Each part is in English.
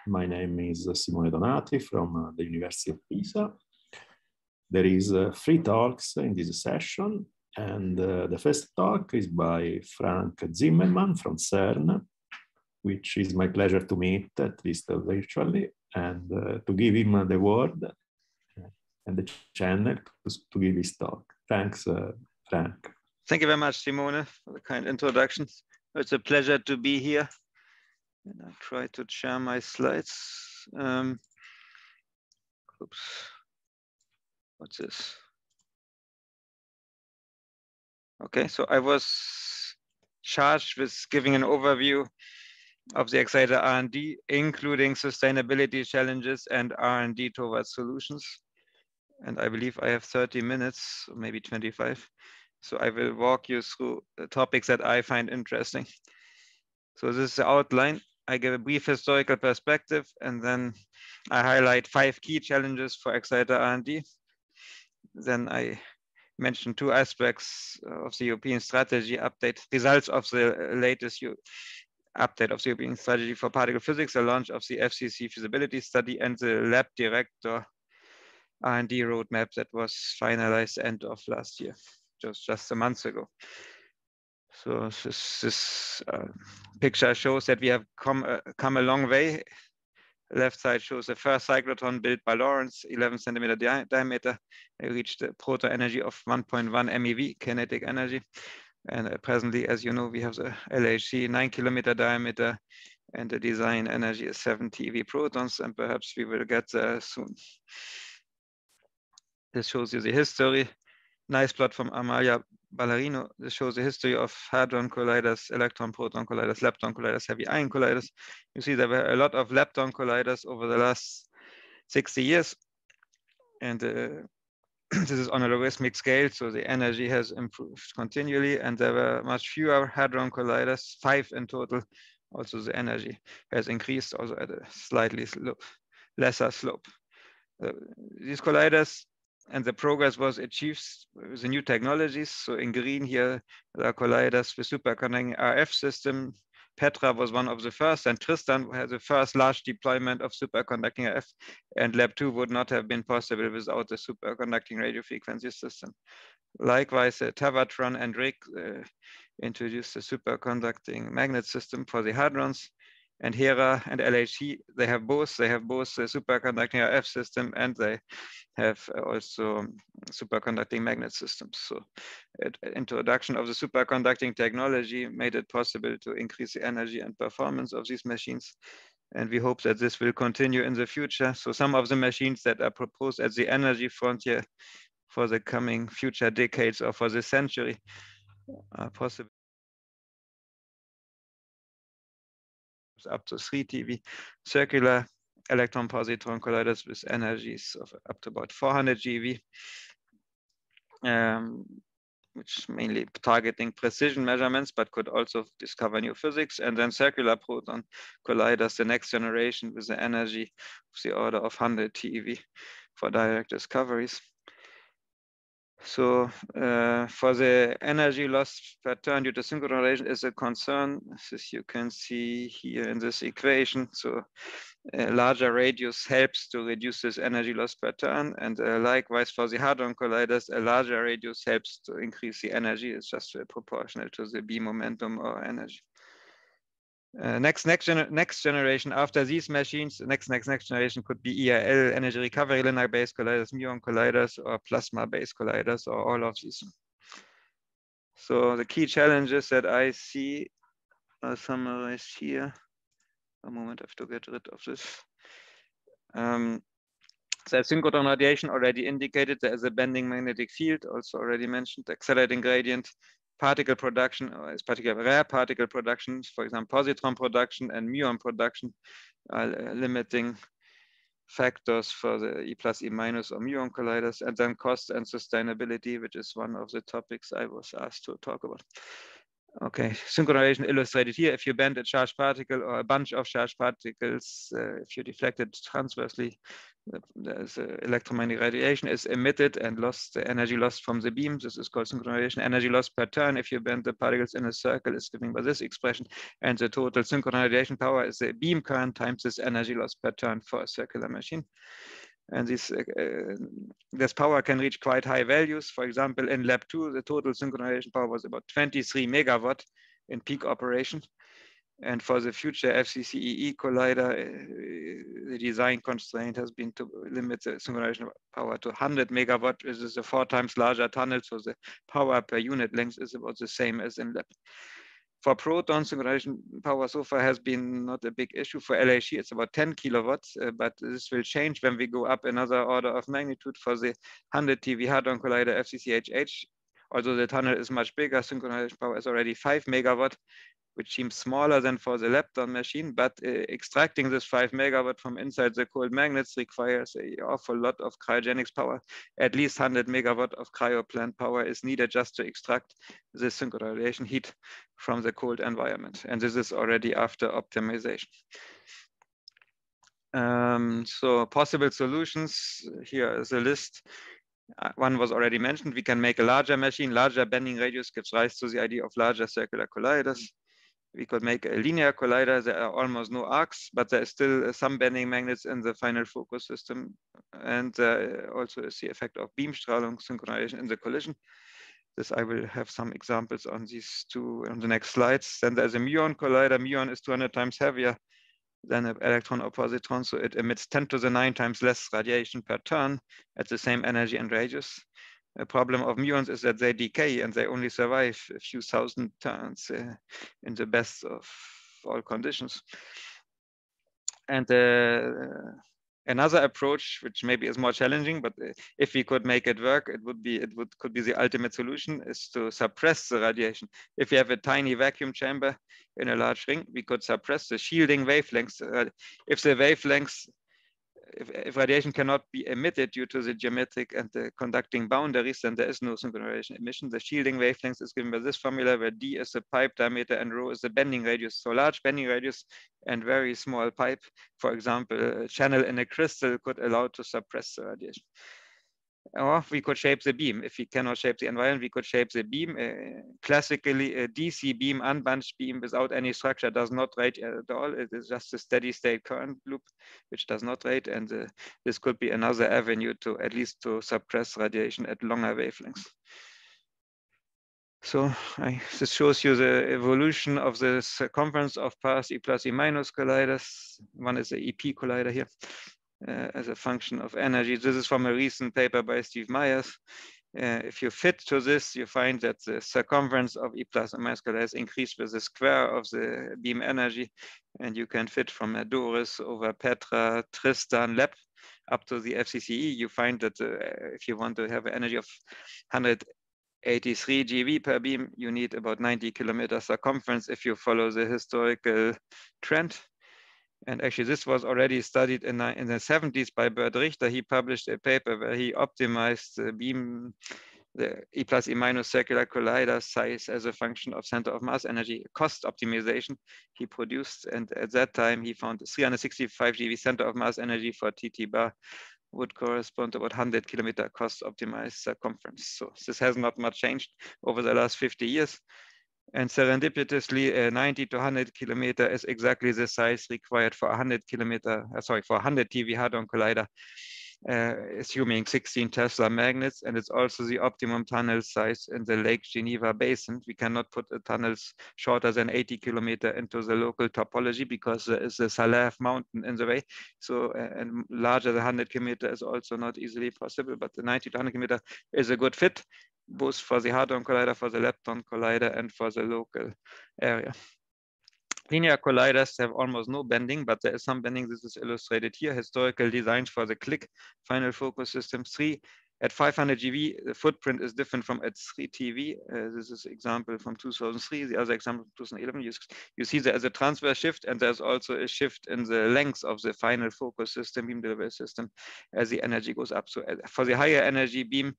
My name is Simone Donati from the University of Pisa. There is 3 talks in this session, and the first talk is by Frank Zimmermann from CERN, which is my pleasure to meet, at least virtually, and to give him the word and the channel to give his talk. Thanks, Frank. Thank you very much, Simone, for the kind introduction. It's a pleasure to be here. And I'll try to share my slides. Oops. What's this? Okay, so I was charged with giving an overview of the Accelerator R&D, including sustainability challenges and R&D towards solutions. And I believe I have 30 minutes, or maybe 25. So I will walk you through the topics that I find interesting. So this is the outline. I give a brief historical perspective, and then I highlight 5 key challenges for Accelerator R&D. Then I mention 2 aspects of the European strategy update, results of the latest update of the European strategy for particle physics, the launch of the FCC feasibility study, and the lab director R&D roadmap that was finalized end of last year, just a month ago. So this picture shows that we have come a long way. Left side shows the first cyclotron built by Lawrence, 11 centimeter diameter. It reached a proton energy of 1.1 MeV kinetic energy. And presently, as you know, we have the LHC 9 kilometer diameter, and the design energy is 7 TeV protons, and perhaps we will get there soon. This shows you the history. Nice plot from Amalia Ballerino. This shows the history of hadron colliders, electron-proton colliders, lepton colliders, heavy ion colliders. You see there were a lot of lepton colliders over the last 60 years. And this is on a logarithmic scale, so the energy has improved continually, and there were much fewer hadron colliders, 5 in total. Also the energy has increased, also at a slightly lesser slope. These colliders and the progress was achieved with the new technologies. So in green here, there are colliders with superconducting RF system. Petra was one of the first, and Tristan had the first large deployment of superconducting RF, and Lab 2 would not have been possible without the superconducting radio frequency system. Likewise, Tavatron and Rick introduced the superconducting magnet system for the hadrons. And Hera and LHC, they have both the superconducting RF system, and they have also superconducting magnet systems. So introduction of the superconducting technology made it possible to increase the energy and performance of these machines. And we hope that this will continue in the future. So some of the machines that are proposed at the energy frontier for the coming future decades or for this century are possible. Up to 3 TeV, circular electron-positron colliders with energies of up to about 400 GeV, which mainly targeting precision measurements, but could also discover new physics. And then circular proton colliders, the next generation, with the energy of the order of 100 TeV for direct discoveries. So for the energy loss per turn due to synchronization is a concern, as you can see here in this equation. So a larger radius helps to reduce this energy loss per turn, and likewise for the hadron colliders, a larger radius helps to increase the energy. It's just proportional to the B momentum or energy. Next generation after these machines, the next generation could be ERL, energy recovery linear-based colliders, muon colliders, or plasma-based colliders, or all of these. So the key challenges that I see are summarized here. A moment, I have to get rid of this. So synchrotron radiation already indicated. There is a bending magnetic field, also already mentioned, accelerating gradient. Particle production, or particularly rare particle production, for example, positron production and muon production, are limiting factors for the E plus E minus or muon colliders, and then cost and sustainability, which is one of the topics I was asked to talk about. Okay, synchronization illustrated here. If you bend a charged particle or a bunch of charged particles, if you deflect it transversely, there's electromagnetic radiation is emitted and lost, the energy lost from the beam. This is called synchronization. Energy lost per turn. If you bend the particles in a circle, is given by this expression. And the total synchronization power is the beam current times this energy lost per turn for a circular machine. And this power can reach quite high values. For example, in Lab 2, the total synchronization power was about 23 megawatt in peak operation. And for the future FCCEE collider, the design constraint has been to limit the synchronization power to 100 megawatt. This is a 4 times larger tunnel, so the power per unit length is about the same as in Lab. For proton, synchronization power so far has been not a big issue. For LHC, it's about 10 kilowatts, but this will change when we go up another order of magnitude. For the 100 TeV Hadron Collider FCCHH, although the tunnel is much bigger, synchronization power is already 5 megawatt, which seems smaller than for the lepton machine, but extracting this 5 megawatt from inside the cold magnets requires an awful lot of cryogenics power. At least 100 megawatt of cryoplant power is needed just to extract this synchronization heat from the cold environment. And this is already after optimization. So possible solutions, here is a list. One was already mentioned. We can make a larger machine. Larger bending radius gives rise to the idea of larger circular colliders. We could make a linear collider. There are almost no arcs, but there is still some bending magnets in the final focus system. And also is the effect of Beamstrahlung synchronization in the collision. This I will have some examples on these two on the next slides. Then there's a muon collider. Muon is 200 times heavier than an electron or positron, so it emits 10 to the 9 times less radiation per turn at the same energy and radius. The problem of muons is that they decay and they only survive a few thousand turns in the best of all conditions. And another approach, which maybe is more challenging, but if we could make it work, could be the ultimate solution, is to suppress the radiation. If you have a tiny vacuum chamber in a large ring, we could suppress the shielding wavelengths. If the wavelengths, if radiation cannot be emitted due to the geometric and the conducting boundaries, then there is no synchronization emission. The shielding wavelength is given by this formula, where d is the pipe diameter and rho is the bending radius. So large bending radius and very small pipe, for example, a channel in a crystal could allow to suppress the radiation. Or we could shape the beam. If we cannot shape the environment, we could shape the beam. Classically, a DC beam, unbunched beam without any structure does not rate at all. It is just a steady state current loop, which does not rate. And this could be another avenue to at least to suppress radiation at longer wavelengths. So this shows you the evolution of the circumference of past E plus E minus colliders. One is the EP collider here. As a function of energy. This is from a recent paper by Steve Myers. If you fit to this, you find that the circumference of E plus and minus colliders increased with the square of the beam energy, and you can fit from Doris over Petra, Tristan, Lep up to the FCCE. You find that if you want to have an energy of 183 GeV per beam, you need about 90 kilometer circumference if you follow the historical trend. And actually, this was already studied in the 70s by Bert Richter. He published a paper where he optimized the beam, the E plus E minus circular collider size as a function of center of mass energy, cost optimization he produced. And at that time, he found 365 GeV center of mass energy for TT bar would correspond to about 100 kilometer cost optimized circumference. So this has not much changed over the last 50 years. And serendipitously, 90 to 100 kilometer is exactly the size required for 100 TeV Hadron Collider, assuming 16 Tesla magnets. And it's also the optimum tunnel size in the Lake Geneva basin. We cannot put a tunnels shorter than 80 kilometer into the local topology because there is the Salève mountain in the way. So, and larger than 100 kilometer is also not easily possible, but the 90 to 100 kilometer is a good fit, both for the Hadron Collider, for the Lepton Collider, and for the local area. Linear colliders have almost no bending, but there is some bending. This is illustrated here. Historical designs for the CLIC final focus system 3. At 500 GeV, the footprint is different from at 3 TeV. This is an example from 2003. The other example from 2011. You see there is a transverse shift, and there's also a shift in the length of the final focus system, beam delivery system, as the energy goes up. So for the higher energy beam,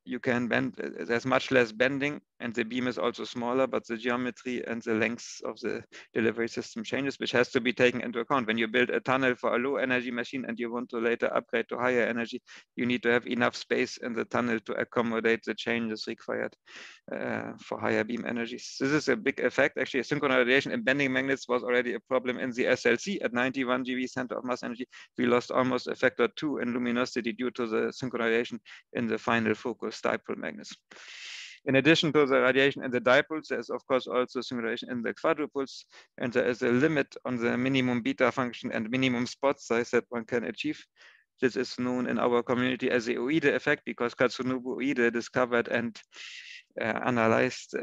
you can bend, there's much less bending, and the beam is also smaller, but the geometry and the length of the delivery system changes, which has to be taken into account. When you build a tunnel for a low energy machine and you want to later upgrade to higher energy, you need to have enough space in the tunnel to accommodate the changes required for higher beam energies. This is a big effect. Actually, synchronization in bending magnets was already a problem in the SLC at 91 GeV center of mass energy. We lost almost a factor 2 in luminosity due to the synchronization in the final focus dipole magnets. In addition to the radiation in the dipoles, there's of course also synchronization in the quadrupoles, and there is a limit on the minimum beta function and minimum spot size that one can achieve. This is known in our community as the Oide effect, because Katsunobu Oide discovered and analyzed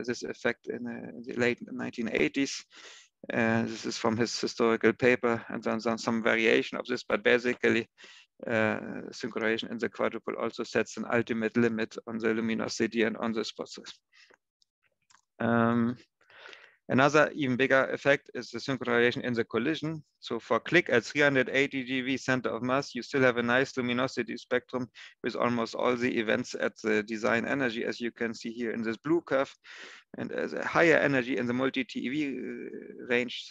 this effect in the late 1980s. This is from his historical paper, and then some variation of this, but basically synchronization in the quadruple also sets an ultimate limit on the luminosity and on the spot size. Another even bigger effect is the synchronization in the collision. So for click at 380 GeV center of mass, you still have a nice luminosity spectrum with almost all the events at the design energy, as you can see here in this blue curve. And as a higher energy in the multi-TeV range,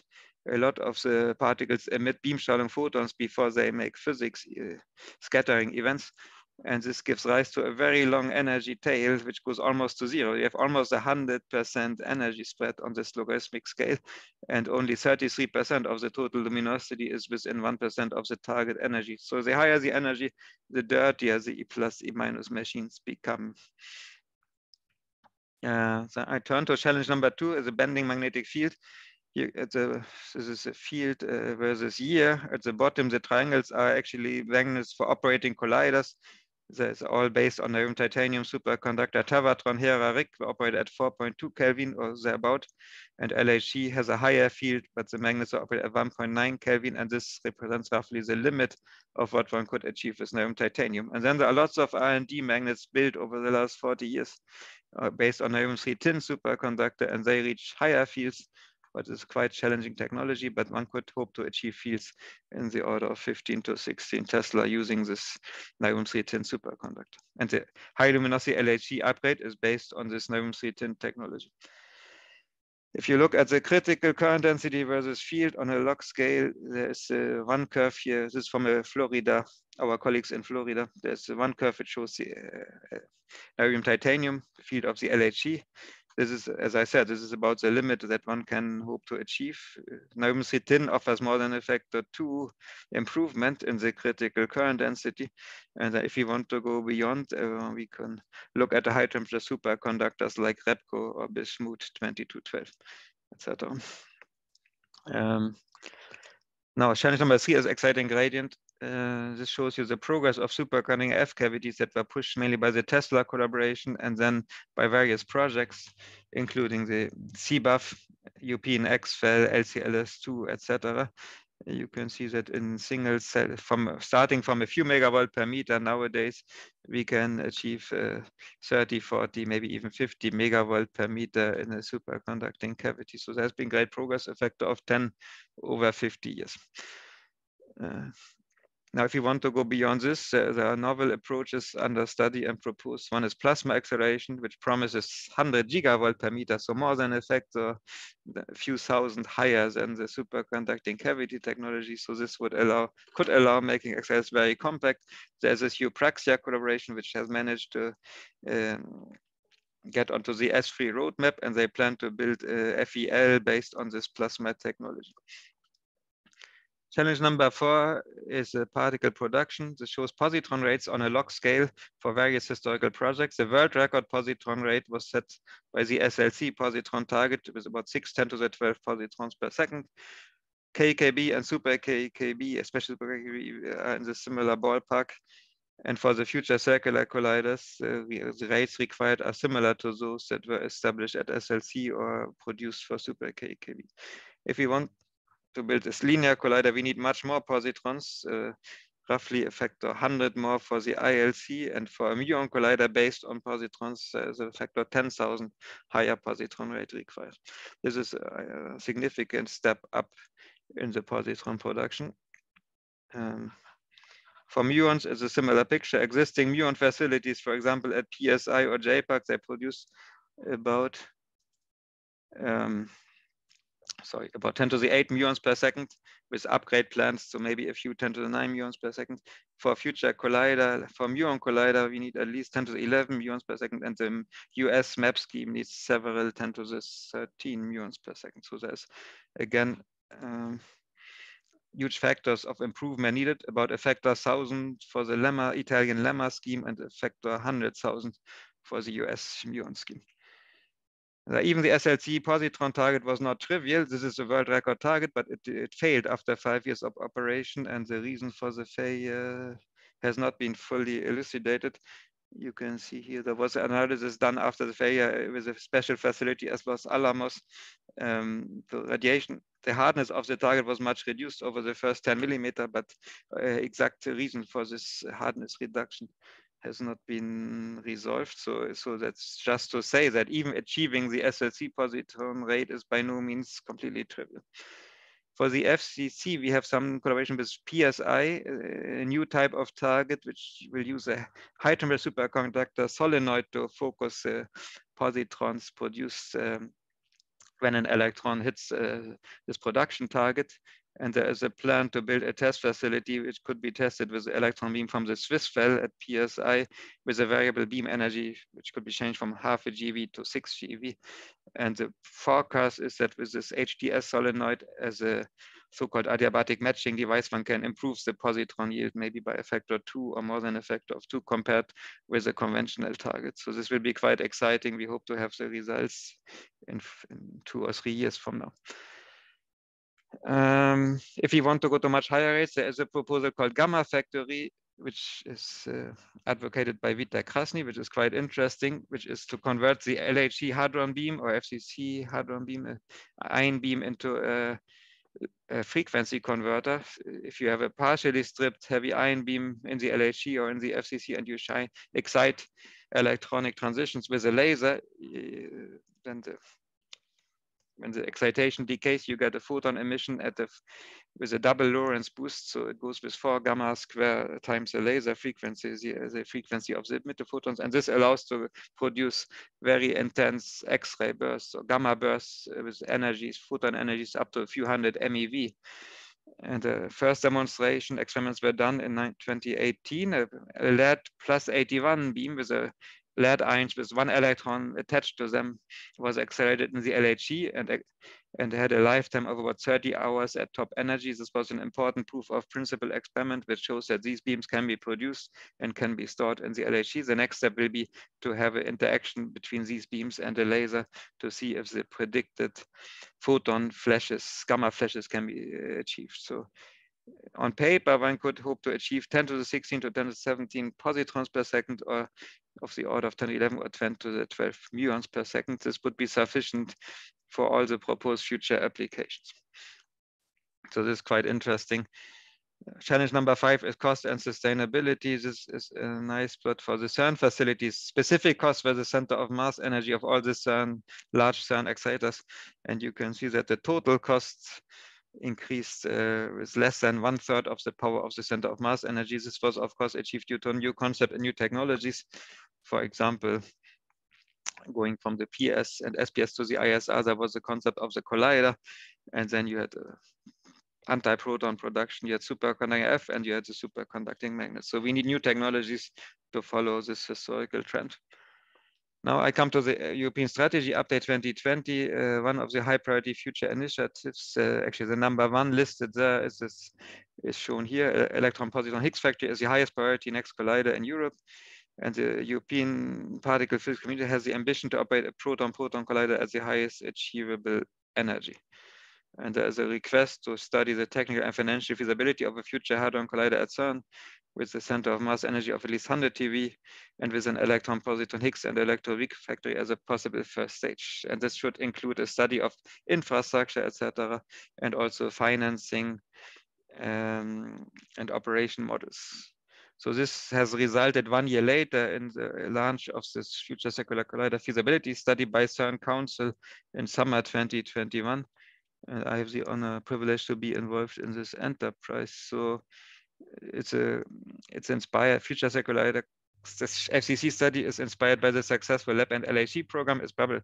a lot of the particles emit beam-Strahlung photons before they make physics scattering events. And this gives rise to a very long energy tail, which goes almost to zero. You have almost 100% energy spread on this logarithmic scale, and only 33% of the total luminosity is within 1% of the target energy. So the higher the energy, the dirtier the E plus E minus machines become. So I turn to challenge number 2, is a bending magnetic field. Here this is a field versus year. At the bottom, the triangles are actually magnets for operating colliders. That's all based on the titanium superconductor Tevatron Hera Rig, operated at 4.2 Kelvin or thereabout. And LHC has a higher field, but the magnets are operated at 1.9 Kelvin, and this represents roughly the limit of what one could achieve with narium titanium. And then there are lots of R&D magnets built over the last 40 years based on narium-3 tin superconductor, and they reach higher fields, but it's quite challenging technology, but one could hope to achieve fields in the order of 15 to 16 Tesla using this narium-3 tin superconductor. And the high luminosity LHC upgrade is based on this narium-3 tin technology. If you look at the critical current density versus field on a log scale, there's one curve here. This is from Florida, our colleagues in Florida. There's one curve which shows the narium titanium, the field of the LHC. This is, as I said, this is about the limit that one can hope to achieve. Narium-3 tin offers more than a factor 2 improvement in the critical current density. And if we want to go beyond, we can look at the high temperature superconductors like Repco or Bismuth 2212, etc. Now, challenge number 3 is exciting gradient. This shows you the progress of superconducting F cavities that were pushed mainly by the Tesla collaboration and then by various projects, including the CBUF, European XFEL, LCLS2, etc. You can see that in single cell, starting from a few megavolt per meter nowadays, we can achieve 30, 40, maybe even 50 megavolt per meter in a superconducting cavity. So there's been great progress, a factor of 10 over 50 years. Now, if you want to go beyond this, there are novel approaches under study and proposed. One is plasma acceleration, which promises 100 gigavolt per meter, so more than a factor, a few thousand higher than the superconducting cavity technology. So this could allow making accelerators very compact. There's this Eupraxia collaboration, which has managed to get onto the S3 roadmap, and they plan to build FEL based on this plasma technology. Challenge number 4 is particle production. This shows positron rates on a log scale for various historical projects. The world record positron rate was set by the SLC positron target with about 6×10⁻12 positrons per second. KKB and super KKB, especially super KKB, are in the similar ballpark. And for the future circular colliders, the rates required are similar to those that were established at SLC or produced for super KKB. If we want to build this linear collider, we need much more positrons, roughly a factor 100 more for the ILC, and for a muon collider based on positrons, there's a factor 10,000 higher positron rate required. This is a significant step up in the positron production. For muons, it's a similar picture. Existing muon facilities, for example, at PSI or JPAC, they produce about about 10 to the 8 muons per second with upgrade plans, so maybe a few 10 to the 9 muons per second. For future collider, for muon collider, we need at least 10 to the 11 muons per second, and the US map scheme needs several 10 to the 13 muons per second. So there's, again, huge factors of improvement needed, about a factor 1,000 for the lemma, Italian lemma scheme, and a factor 100,000 for the US muon scheme. Even the SLC positron target was not trivial. This is a world record target, but it failed after 5 years of operation, and the reason for the failure has not been fully elucidated. You can see here there was an analysis done after the failure with a special facility as Los Alamos. The radiation, the hardness of the target was much reduced over the first 10 millimeter, but exact reason for this hardness reduction has not been resolved. So that's just to say that even achieving the SLC positron rate is by no means completely trivial. For the FCC, we have some collaboration with PSI, a new type of target which will use a high temperature superconductor solenoid to focus positrons produced when an electron hits this production target. And there is a plan to build a test facility which could be tested with the electron beam from the Swiss Well at PSI with a variable beam energy, which could be changed from half a GeV to 6 GeV. And the forecast is that with this HDS solenoid as a so-called adiabatic matching device, one can improve the positron yield maybe by a factor 2 or more than a factor of 2 compared with a conventional target. So this will be quite exciting. We hope to have the results in 2 or 3 years from now. If you want to go to much higher rates, there is a proposal called Gamma Factory, which is advocated by Vita Krasny, which is quite interesting, which is to convert the LHC hadron beam or FCC hadron beam, ion beam, into a frequency converter. If you have a partially stripped heavy ion beam in the LHC or in the FCC and you excite electronic transitions with a laser, then when the excitation decays, you get a photon emission with a double Lorentz boost. So it goes with 4 gamma square times the laser frequency, the frequency of the emitted photons. And this allows to produce very intense X-ray bursts or gamma bursts with energies, photon energies up to a few hundred MeV. And the first demonstration experiments were done in 2018, a lead plus 81 beam with a lead ions with 1 electron attached to them was accelerated in the LHC and had a lifetime of about 30 hours at top energy. This was an important proof of principle experiment which shows that these beams can be produced and can be stored in the LHC. The next step will be to have an interaction between these beams and a laser to see if the predicted photon flashes, gamma flashes, can be achieved. So on paper, one could hope to achieve 10 to the 16 to 10 to the 17 positrons per second, or of the order of 10 to the 11 or 10 to the 12 muons per second. This would be sufficient for all the proposed future applications. So this is quite interesting. Challenge number 5 is cost and sustainability. This is a nice plot for the CERN facilities. Specific costs were the center of mass energy of all the CERN, large CERN accelerators. And you can see that the total costs increased with less than 1/3 of the power of the center of mass energy. This was, of course, achieved due to a new concept and new technologies. For example, going from the PS and SPS to the ISR, there was the concept of the collider, and then you had anti-proton production, you had superconducting F, and you had the superconducting magnet. So we need new technologies to follow this historical trend. Now I come to the European Strategy Update 2020. One of the high priority future initiatives, actually the number 1 listed there is shown here. Electron positron Higgs factory is the highest priority next collider in Europe. And the European particle physics community has the ambition to operate a proton-proton collider at the highest achievable energy. And there is a request to study the technical and financial feasibility of a future hadron collider at CERN with a center of mass energy of at least 100 TeV and with an electron positron Higgs and electron weak factory as a possible first stage. And this should include a study of infrastructure, etc., and also financing and operation models. So this has resulted 1 year later in the launch of this Future Circular Collider feasibility study by CERN Council in summer 2021. And I have the honor, privilege to be involved in this enterprise. So it's inspired. Future Circular. This FCC study is inspired by the successful LEP and LHC program. It's probably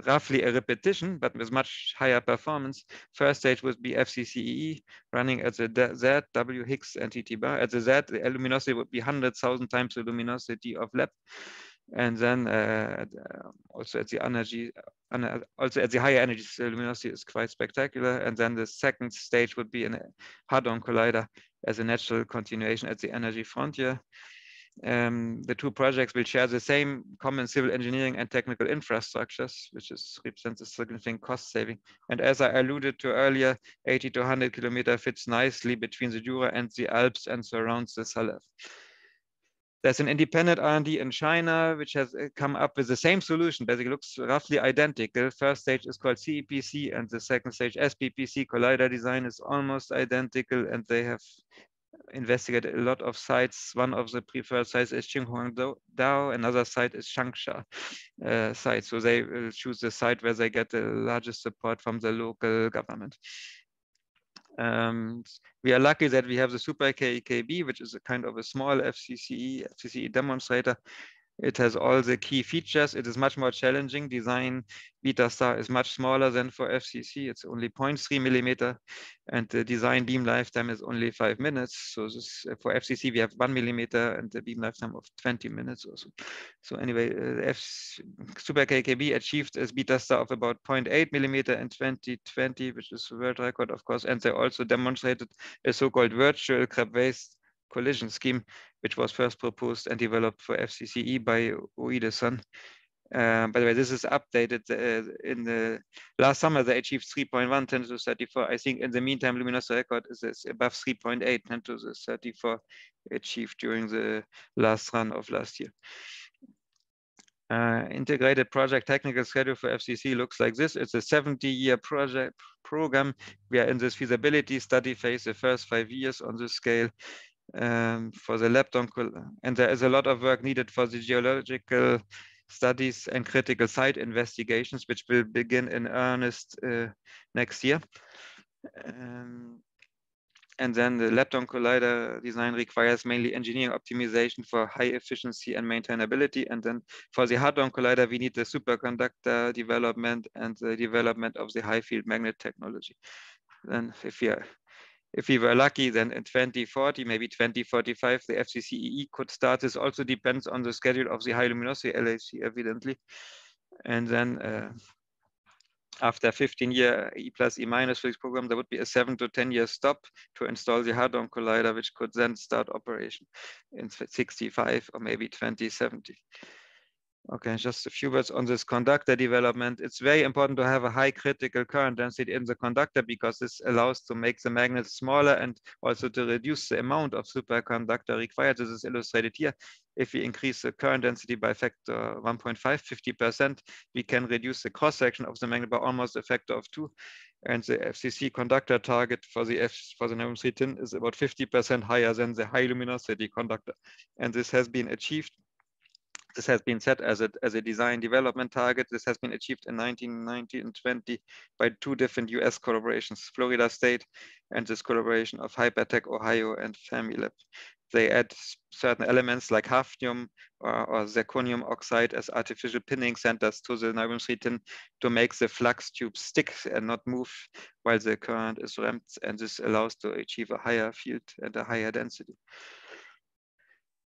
roughly a repetition, but with much higher performance. First stage would be FCCEE running at the Z, W, Higgs, and TT bar. At the Z, the luminosity would be 100,000 times the luminosity of LEP. And then also at the energy, also at the higher energy, the luminosity is quite spectacular. And then the second stage would be a hadron collider as a natural continuation at the energy frontier. The two projects will share the same common civil engineering and technical infrastructures, which represents a significant cost saving. And as I alluded to earlier, 80 to 100 kilometers fits nicely between the Jura and the Alps and surrounds the Salève. There's an independent R&D in China, which has come up with the same solution. Basically looks roughly identical. First stage is called CEPC and the second stage SPPC. Collider design is almost identical, and they have investigated a lot of sites. One of the preferred sites is Qinhuangdao, another site is Changsha site. So they will choose the site where they get the largest support from the local government. We are lucky that we have the Super KEKB, which is a kind of a small FCCE demonstrator. It has all the key features. It is much more challenging. Design beta star is much smaller than for FCC. It's only 0.3 millimeter, and the design beam lifetime is only 5 minutes. So this, for FCC, we have 1 millimeter and the beam lifetime of 20 minutes or so. So anyway, Super KKB achieved a beta star of about 0.8 millimeter in 2020, which is a world record, of course. And they also demonstrated a so-called virtual crab-based collision scheme, which was first proposed and developed for FCCE by Oide-san. By the way, this is updated in the last summer. They achieved 3.1 10 to the 34. I think in the meantime, luminosity record is above 3.8 10 to the 34 achieved during the last run of last year. Integrated project technical schedule for FCC looks like this. It's a 70-year project program. We are in this feasibility study phase, the first 5 years on this scale. For the lepton, and there is a lot of work needed for the geological studies and critical site investigations, which will begin in earnest next year. And then the lepton collider design requires mainly engineering optimization for high efficiency and maintainability. And then for the hadron collider, we need the superconductor development and the development of the high field magnet technology. Then if we were lucky, then in 2040, maybe 2045, the FCCEE could start. This also depends on the schedule of the high luminosity LHC, evidently. And then after 15-year E plus E minus for this program, there would be a 7 to 10 year stop to install the hadron collider, which could then start operation in 65 or maybe 2070. Okay, just a few words on this conductor development. It's very important to have a high critical current density in the conductor, because this allows to make the magnet smaller and also to reduce the amount of superconductor required. This is illustrated here. If we increase the current density by factor 1.5, 50%, we can reduce the cross section of the magnet by almost a factor of 2. And the FCC conductor target for the Nobel-3 tin is about 50% higher than the high luminosity conductor. And this has been achieved. This has been set as a design development target. This has been achieved in 1990 and 20 by 2 different US collaborations, Florida State and this collaboration of Hypertech Ohio and Fermilab. They add certain elements like hafnium or zirconium oxide as artificial pinning centers to the Nobel-3 tin to make the flux tube stick and not move while the current is ramped. And this allows to achieve a higher field and a higher density.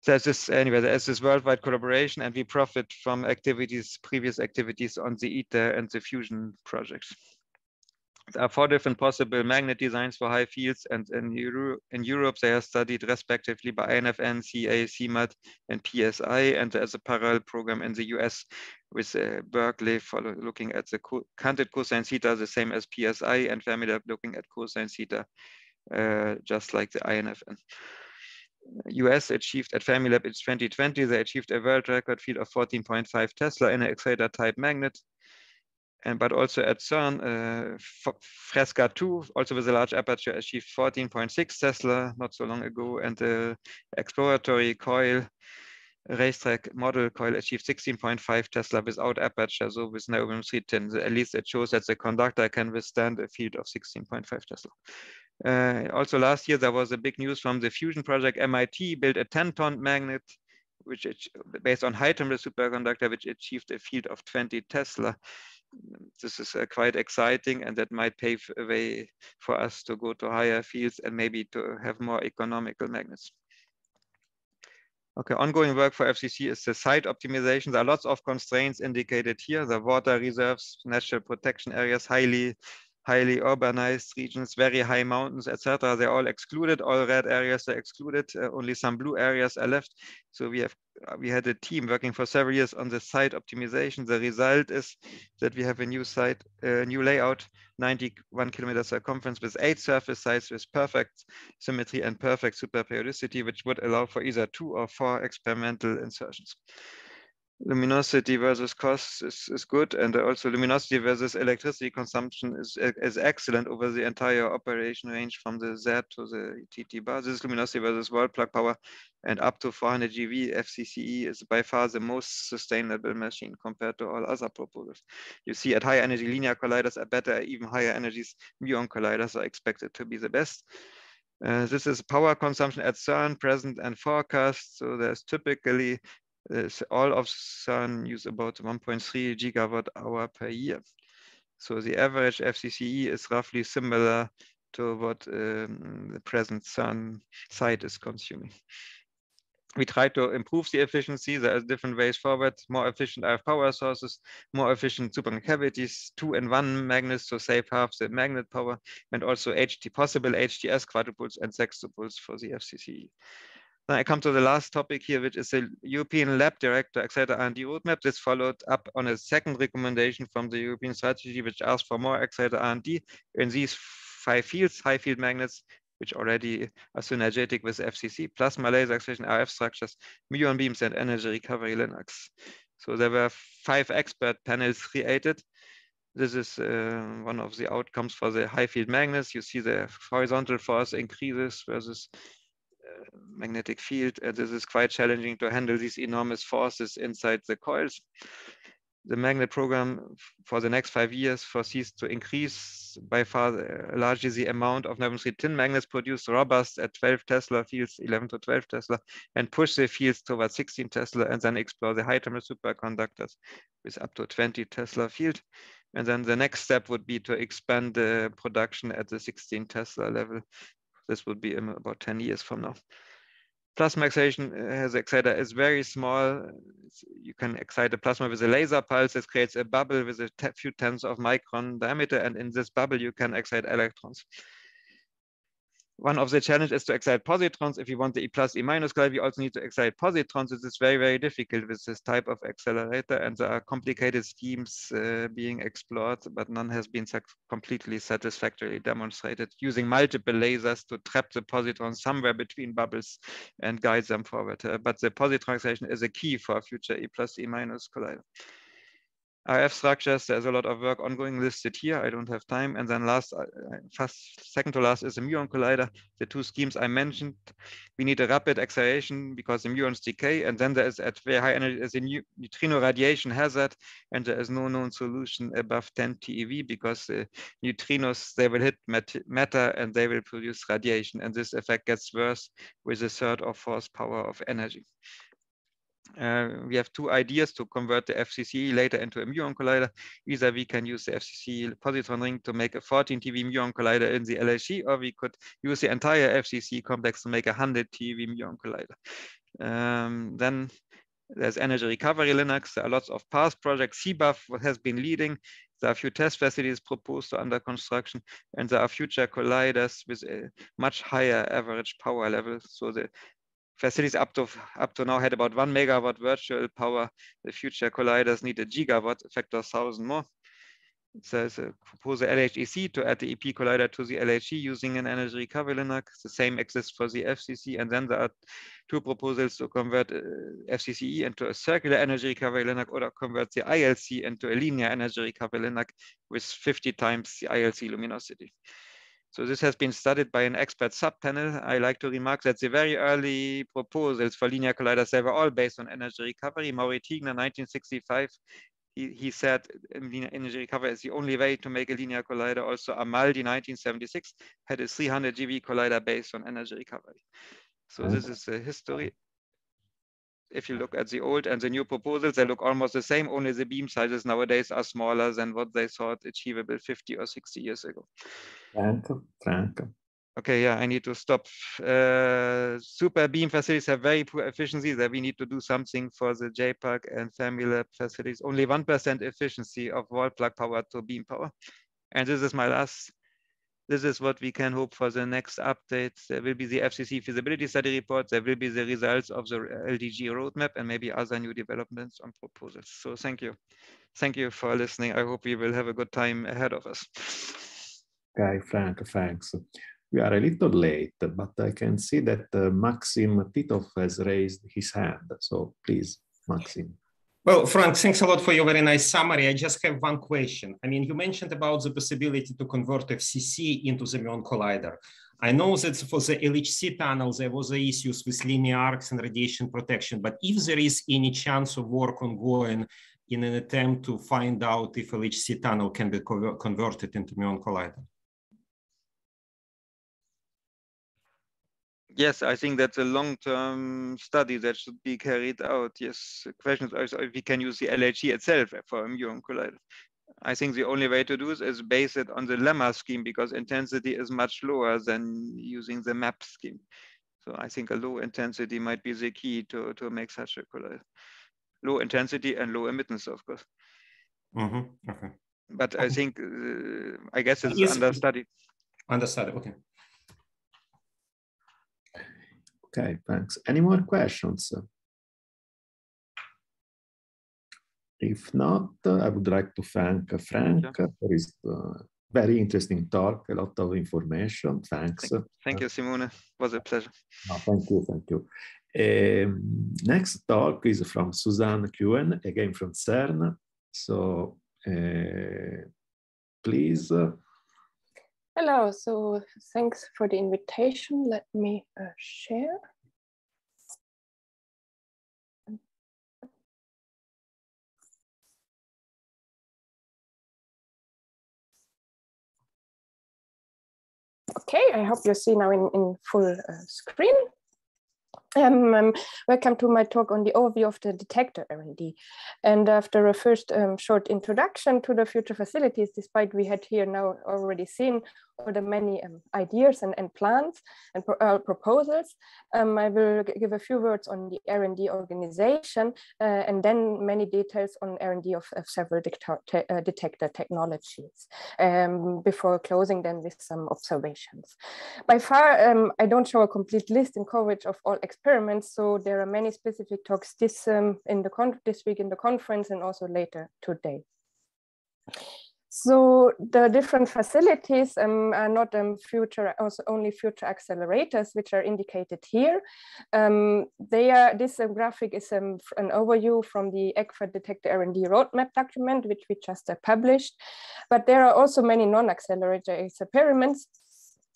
There's this worldwide collaboration, and we profit from previous activities on the ITER and the fusion projects. There are 4 different possible magnet designs for high fields, and in Europe they are studied respectively by INFN, CA, CMAT, and PSI, and there's a parallel program in the US with Berkeley looking at the canted cosine theta, the same as PSI, and Fermilab looking at cosine theta, just like the INFN. US achieved at Fermilab in 2020, they achieved a world record field of 14.5 Tesla in an accelerator type magnet. But also at CERN, Fresca 2, also with a large aperture, achieved 14.6 Tesla not so long ago. And the exploratory coil, racetrack model coil, achieved 16.5 Tesla without aperture, so with no Nobel-3 tin. At least it shows that the conductor can withstand a field of 16.5 Tesla. Also last year, there was a big news from the fusion project. MIT built a 10-ton magnet, which based on high-temperature superconductor, which achieved a field of 20 Tesla. This is quite exciting, and that might pave a way for us to go to higher fields and maybe to have more economical magnets. Okay, ongoing work for FCC is the site optimization. There are lots of constraints indicated here. The water reserves, natural protection areas, highly urbanized regions, very high mountains, etc. They're all excluded. All red areas are excluded. Only some blue areas are left. So we had a team working for several years on the site optimization. The result is that we have a new site, new layout, 91 kilometers circumference with 8 surface sites with perfect symmetry and perfect superperiodicity, which would allow for either 2 or 4 experimental insertions. Luminosity versus cost is good, and also luminosity versus electricity consumption is excellent over the entire operation range from the Z to the TT bar. This is luminosity versus wall plug power, and up to 400 GeV. FCCE is by far the most sustainable machine compared to all other proposals. You see, at high energy linear colliders are better, even higher energies muon colliders are expected to be the best. This is power consumption at CERN, present and forecast. So there's typically all of CERN use about 1.3 gigawatt hour per year. So the average FCCE is roughly similar to what the present CERN site is consuming. We try to improve the efficiency. There are different ways forward, more efficient RF power sources, more efficient supercavities, 2-in-1 magnets to save half the magnet power, and also possible HTS quadrupoles and sextupoles for the FCCE. Now I come to the last topic here, which is the European Lab Director Accelerator R&D roadmap. This followed up on a second recommendation from the European strategy, which asked for more accelerator R&D in these 5 fields: high field magnets, which already are synergetic with FCC, plasma laser acceleration, RF structures, muon beams, and energy recovery Linux. So there were 5 expert panels created. This is one of the outcomes for the high field magnets. You see the horizontal force increases versus magnetic field. This is quite challenging to handle these enormous forces inside the coils. The magnet program for the next 5 years foresees to increase by far largely the amount of 9.3 tin magnets produced robust at 12 Tesla fields, 11 to 12 Tesla, and push the fields towards 16 Tesla, and then explore the high temperature superconductors with up to 20 Tesla field. And then the next step would be to expand the production at the 16 Tesla level. This would be in about 10 years from now. Plasma excitation as accelerator is very small. You can excite a plasma with a laser pulse. This creates a bubble with a few tenths of micron diameter, and in this bubble you can excite electrons. One of the challenges is to excite positrons. If you want the E plus E minus collider, you also need to excite positrons. This is very, very difficult with this type of accelerator, and there are complicated schemes being explored, but none has been completely satisfactorily demonstrated using multiple lasers to trap the positrons somewhere between bubbles and guide them forward. But the positron excitation is a key for a future E plus E minus collider. RF structures, there's a lot of work ongoing listed here. I don't have time. And then second to last is a muon collider. The 2 schemes I mentioned, we need a rapid acceleration because the muons decay. And then there is at very high energy is a neutrino radiation hazard. And there is no known solution above 10 TeV because the neutrinos, they will hit matter and they will produce radiation. And this effect gets worse with a third or fourth power of energy. We have 2 ideas to convert the FCC later into a muon collider. Either we can use the FCC positron ring to make a 14 TeV muon collider in the LHC, or we could use the entire FCC complex to make a 100 TeV muon collider. Then there's energy recovery Linux. There are lots of past projects. CBUF has been leading. There are a few test facilities proposed or under construction, and there are future colliders with a much higher average power level. So the facilities up to now had about 1 megawatt virtual power. The future colliders need a gigawatt, a factor 1,000 more. There's a proposal LHEC to add the EP collider to the LHC using an energy recovery Linux. The same exists for the FCC. And then there are 2 proposals to convert FCCE into a circular energy recovery Linux, or convert the ILC into a linear energy recovery Linux with 50 times the ILC luminosity. So this has been studied by an expert subpanel. I like to remark that the very early proposals for linear colliders, they were all based on energy recovery. Maury Tigner, 1965, he said linear energy recovery is the only way to make a linear collider. Also, Amaldi 1976 had a 300 GeV collider based on energy recovery. So this is the history. If you look at the old and the new proposals, they look almost the same, only the beam sizes nowadays are smaller than what they thought achievable 50 or 60 years ago. Franco. Okay, yeah, I need to stop. Super beam facilities have very poor efficiency, that we need to do something for the JPAC and Fermilab facilities. Only 1% efficiency of wall plug power to beam power. And this is my last. This is what we can hope for the next update. There will be the FCC feasibility study report. There will be the results of the LDG roadmap and maybe other new developments on proposals. So thank you. Thank you for listening. I hope we will have a good time ahead of us. Okay, Frank, thanks. We are a little late, but I can see that Maxim Titov has raised his hand. So please, Maxim. Well, Frank, thanks a lot for your very nice summary. I just have one question. I mean, you mentioned about the possibility to convert FCC into the muon collider. I know that for the LHC tunnel, there was the issues with linear arcs and radiation protection, but if there is any chance of work ongoing in an attempt to find out if LHC tunnel can be converted into muon collider? Yes, I think that's a long-term study that should be carried out. Yes, the question is also if we can use the LHC itself for a muon collider. I think the only way to do this is base it on the lemma scheme because intensity is much lower than using the map scheme. So I think a low intensity might be the key to make such a collider. Low intensity and low emittance, of course. Mm-hmm. Okay. But I think, I guess it's understudied. Understudied, okay. Okay, thanks. Any more questions? If not, I would like to thank Frank for his very interesting talk, a lot of information. Thanks. Thank you, Simone. It was a pleasure. No, thank you, thank you. Next talk is from Susanne Kuehn, again from CERN. So please. Hello, so thanks for the invitation. Let me share. Okay, I hope you see now in full screen. Welcome to my talk on the overview of the detector R&D. And after a first short introduction to the future facilities, despite we had here now already seen all the many ideas and plans and proposals, I will give a few words on the R&D organization and then many details on R&D of several detector technologies before closing then with some observations. By far, I don't show a complete list and coverage of all experiments, so there are many specific talks this week in the conference and also later today. So the different facilities are not only future accelerators, which are indicated here. This graphic is an overview from the ECFA Detector R&D roadmap document, which we just published. But there are also many non-accelerator experiments.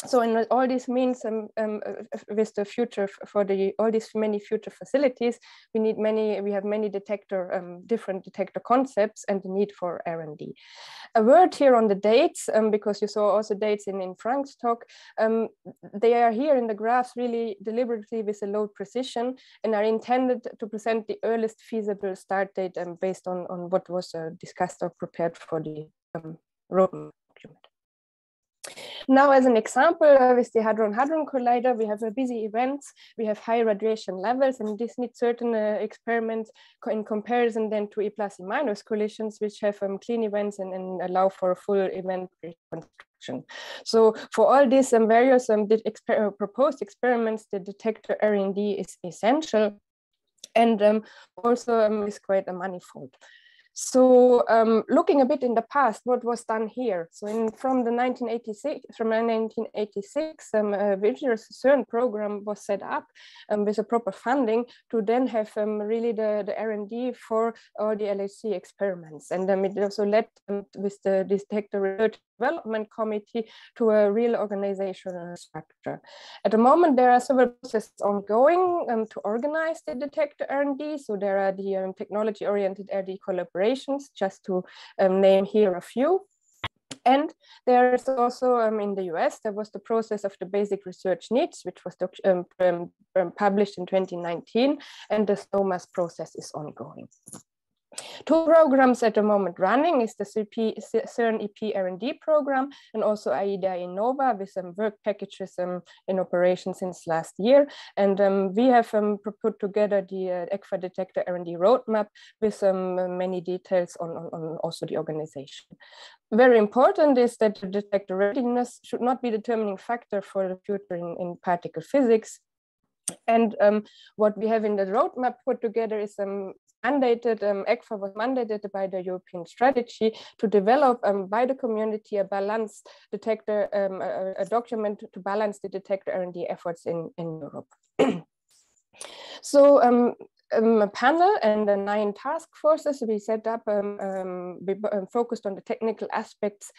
So in all this means with the future for all these many future facilities, we have many different detector concepts and the need for R&D. A word here on the dates, because you saw also dates in Frank's talk. They are here in the graphs really deliberately with a low precision and are intended to present the earliest feasible start date based on what was discussed or prepared for the roadmap document. Now, as an example, with the Hadron-Hadron Collider, we have busy events, we have high radiation levels, and this needs certain experiments in comparison then to E+ E- collisions, which have clean events and allow for a full event reconstruction. So for all these various proposed experiments, the detector R&D is essential and also is quite a manifold. So looking a bit in the past, what was done here? So from 1986, a vigorous CERN program was set up with a proper funding to then have really the R&D for all the LHC experiments. And it also led with the Detector Research Development Committee to a real organizational structure. At the moment, there are several processes ongoing to organize the detector R&D. So there are the technology-oriented R&D collaboration operations, just to name here a few. And there is also in the US, there was the process of the basic research needs, which was published in 2019, and the SNOMAS process is ongoing. 2 programs at the moment running is the CERN EP R&D program and also AIDA Innova with some work packages in operation since last year. And we have put together the ECFA detector R&D roadmap with many details on also the organization. Very important is that the detector readiness should not be the determining factor for the future in particle physics. And what we have in the roadmap put together is mandated, ECFA was mandated by the European strategy to develop by the community a balanced detector, a document to balance the detector R&D efforts in Europe. So a panel and the 9 task forces we set up focused on the technical aspects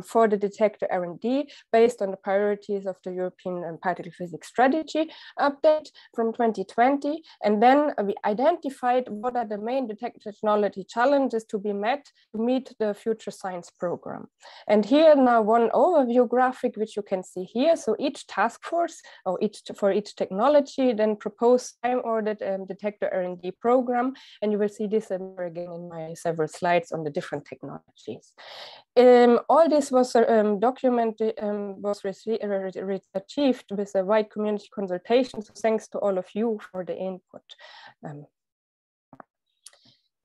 for the detector R&D based on the priorities of the European particle physics strategy update from 2020. And then we identified what are the main detector technology challenges to be met to meet the future science program. And here now one overview graphic, which you can see here. So each task force or for each technology then proposed time-ordered detector R&D program, and you will see this again in my several slides on the different technologies. All this was documented, was achieved with a wide community consultation, so thanks to all of you for the input.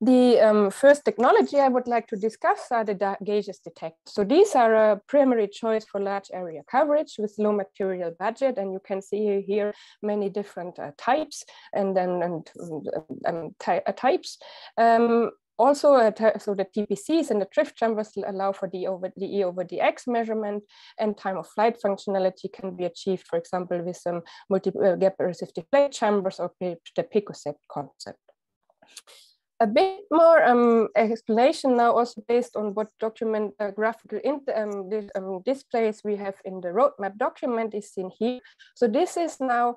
The first technology I would like to discuss are the gauges detectors. So these are a primary choice for large area coverage with low material budget, and you can see here many different types and then types. Also, so the TPCs and the drift chambers allow for the E over dx measurement, and time of flight functionality can be achieved, for example, with some multi-gap resistive plate chambers or the picosept concept. A bit more explanation now, also based on what document graphical displays we have in the roadmap document is seen here. So this is now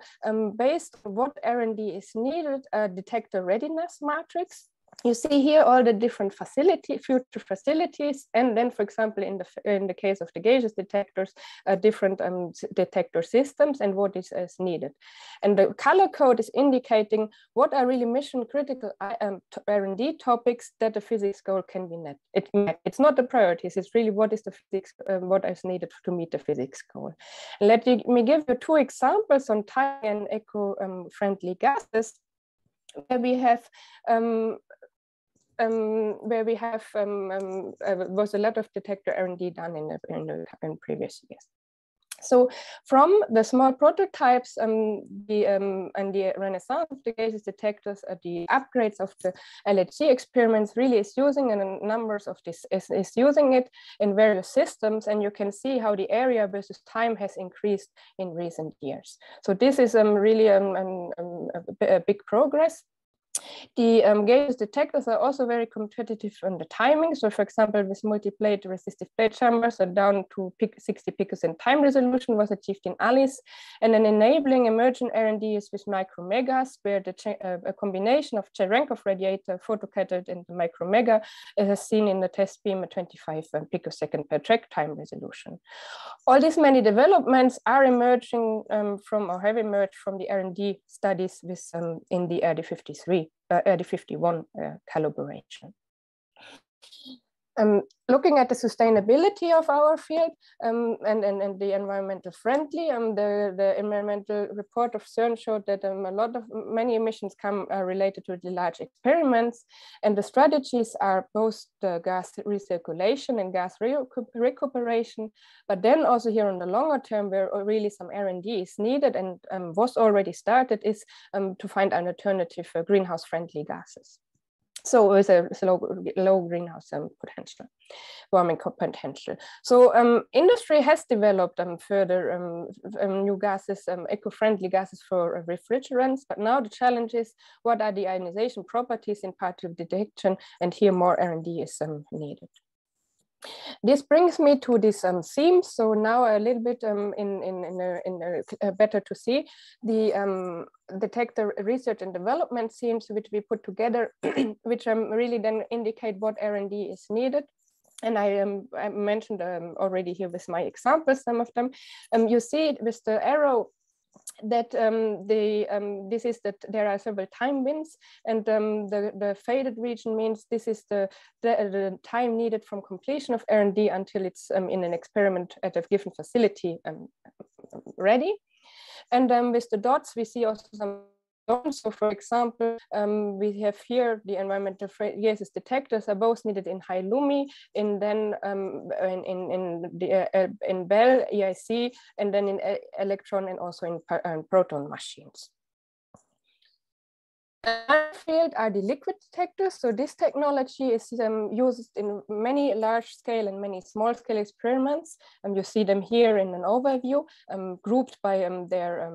based on what R&D is needed, a detector readiness matrix. You see here all the different future facilities, and then, for example, in the case of the gauges detectors, different detector systems and what is needed. And the color code is indicating what are really mission critical R&D topics that the physics goal can be met. It's not the priorities; it's really what is the physics, what is needed to meet the physics goal. And let me give you 2 examples on time and eco-friendly gases, where we have. Was a lot of detector R&D done in previous years. So from the small prototypes and the renaissance of the gauges detectors, the upgrades of the LHC experiments really is using, and numbers of this is using it in various systems, and you can see how the area versus time has increased in recent years. So this is really a big progress. The gauges detectors are also very competitive on the timing. So for example, with multi-plate resistive plate chambers are down to 60 picos in time resolution was achieved in ALICE. And an enabling emergent R&D is with micromegas, where a combination of Cherenkov radiator, photocathode, and the micromega is seen in the test beam at 25 picosecond per track time resolution. All these many developments are emerging from, or have emerged from, the R&D studies with in the RD51 collaboration. Looking at the sustainability of our field and the environmental friendly, the environmental report of CERN showed that many emissions come related to the large experiments, and the strategies are both the gas recirculation and gas recuperation, but then also here on the longer term, where really some R&D is needed and was already started, is to find an alternative for greenhouse friendly gases. So with a low greenhouse potential, warming potential. So industry has developed further new gases, eco-friendly gases for refrigerants, but now the challenge is what are the ionization properties in particle detection, and here more R&D is needed. This brings me to these themes. So now a little bit better to see the detector research and development themes which we put together, which really then indicate what R&D is needed. And I mentioned already here with my examples, some of them. You see it with the arrow that this is that there are several time winds, and the faded region means this is the time needed from completion of R&D until it's in an experiment at a given facility ready. And with the dots, we see also some. So for example, we have here the environmental gases detectors are both needed in high LUMI, in then in Bell, EIC, and then in electron and also in proton machines. Another field are the liquid detectors. So this technology is used in many large scale and many small scale experiments. You see them here in an overview, grouped by their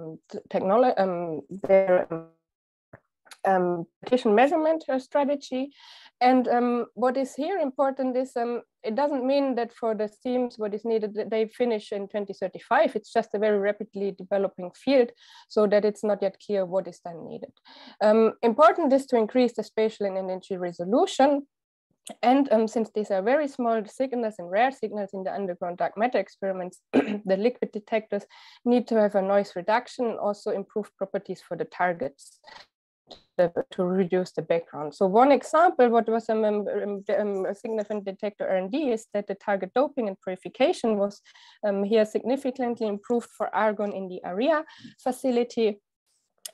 technology, their precision measurement strategy. And what is here important is it doesn't mean that for the themes what is needed that they finish in 2035. It's just a very rapidly developing field, so that it's not yet clear what is then needed. Important is to increase the spatial and energy resolution. And since these are very small signals and rare signals in the underground dark matter experiments, the liquid detectors need to have a noise reduction and also improved properties for the targets to reduce the background. So one example, what was a significant detector R&D is that the target doping and purification was here significantly improved for argon in the ARIA facility.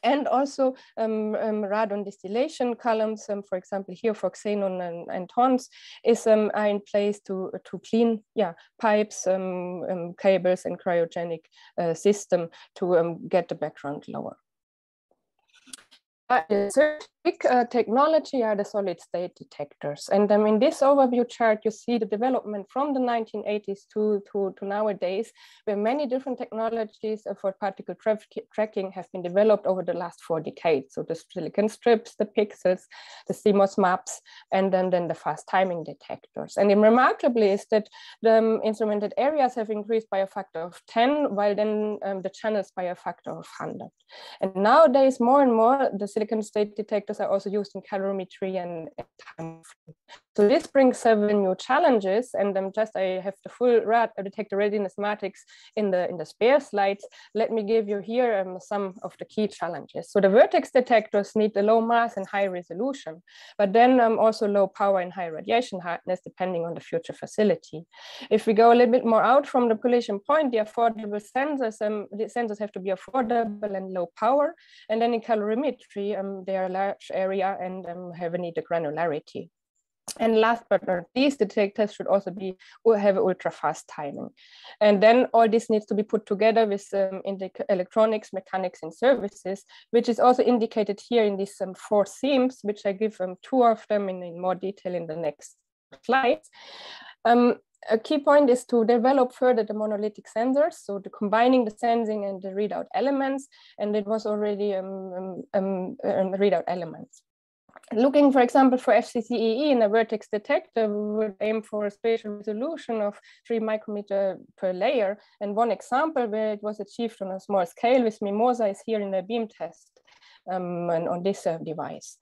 And also radon distillation columns, for example, here for xenon and tons, are in place to clean pipes, cables, and cryogenic system to get the background lower. The third big technology are the solid state detectors. And in this overview chart, you see the development from the 1980s to nowadays, where many different technologies for particle tracking have been developed over the last 4 decades. So the silicon strips, the pixels, the CMOS maps, and then the fast timing detectors. And remarkably is that the instrumented areas have increased by a factor of 10, while then the channels by a factor of 100. And nowadays, more and more, the silicon state detectors are also used in calorimetry and time. So this brings several new challenges, and I have the full detector readiness matrix in the spare slides. Let me give you here some of the key challenges. So the vertex detectors need a low mass and high resolution, but then also low power and high radiation hardness depending on the future facility. If we go a little bit more out from the collision point, the affordable sensors, the sensors have to be affordable and low power, and then in calorimetry, they are large area and have a needed granularity. And last but not least, the detectors should also have ultra fast timing. And then all this needs to be put together with electronics, mechanics, and services, which is also indicated here in these 4 themes, which I give 2 of them in more detail in the next slides. A key point is to develop further the monolithic sensors, so combining the sensing and the readout elements, and it was already readout elements. Looking, for example, for FCCEE in a vertex detector, we would aim for a spatial resolution of 3 micrometer per layer. And one example where it was achieved on a small scale with Mimosa is here in the beam test on this device.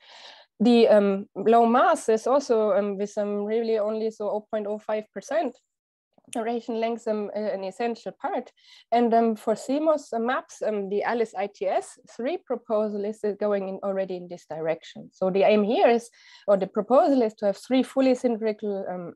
The low mass is also with really only 0.05%. Radiation length an essential part. And for CMOS maps, the ALICE ITS 3 proposal is going already in this direction. So the aim here is, or the proposal is to have 3 fully cylindrical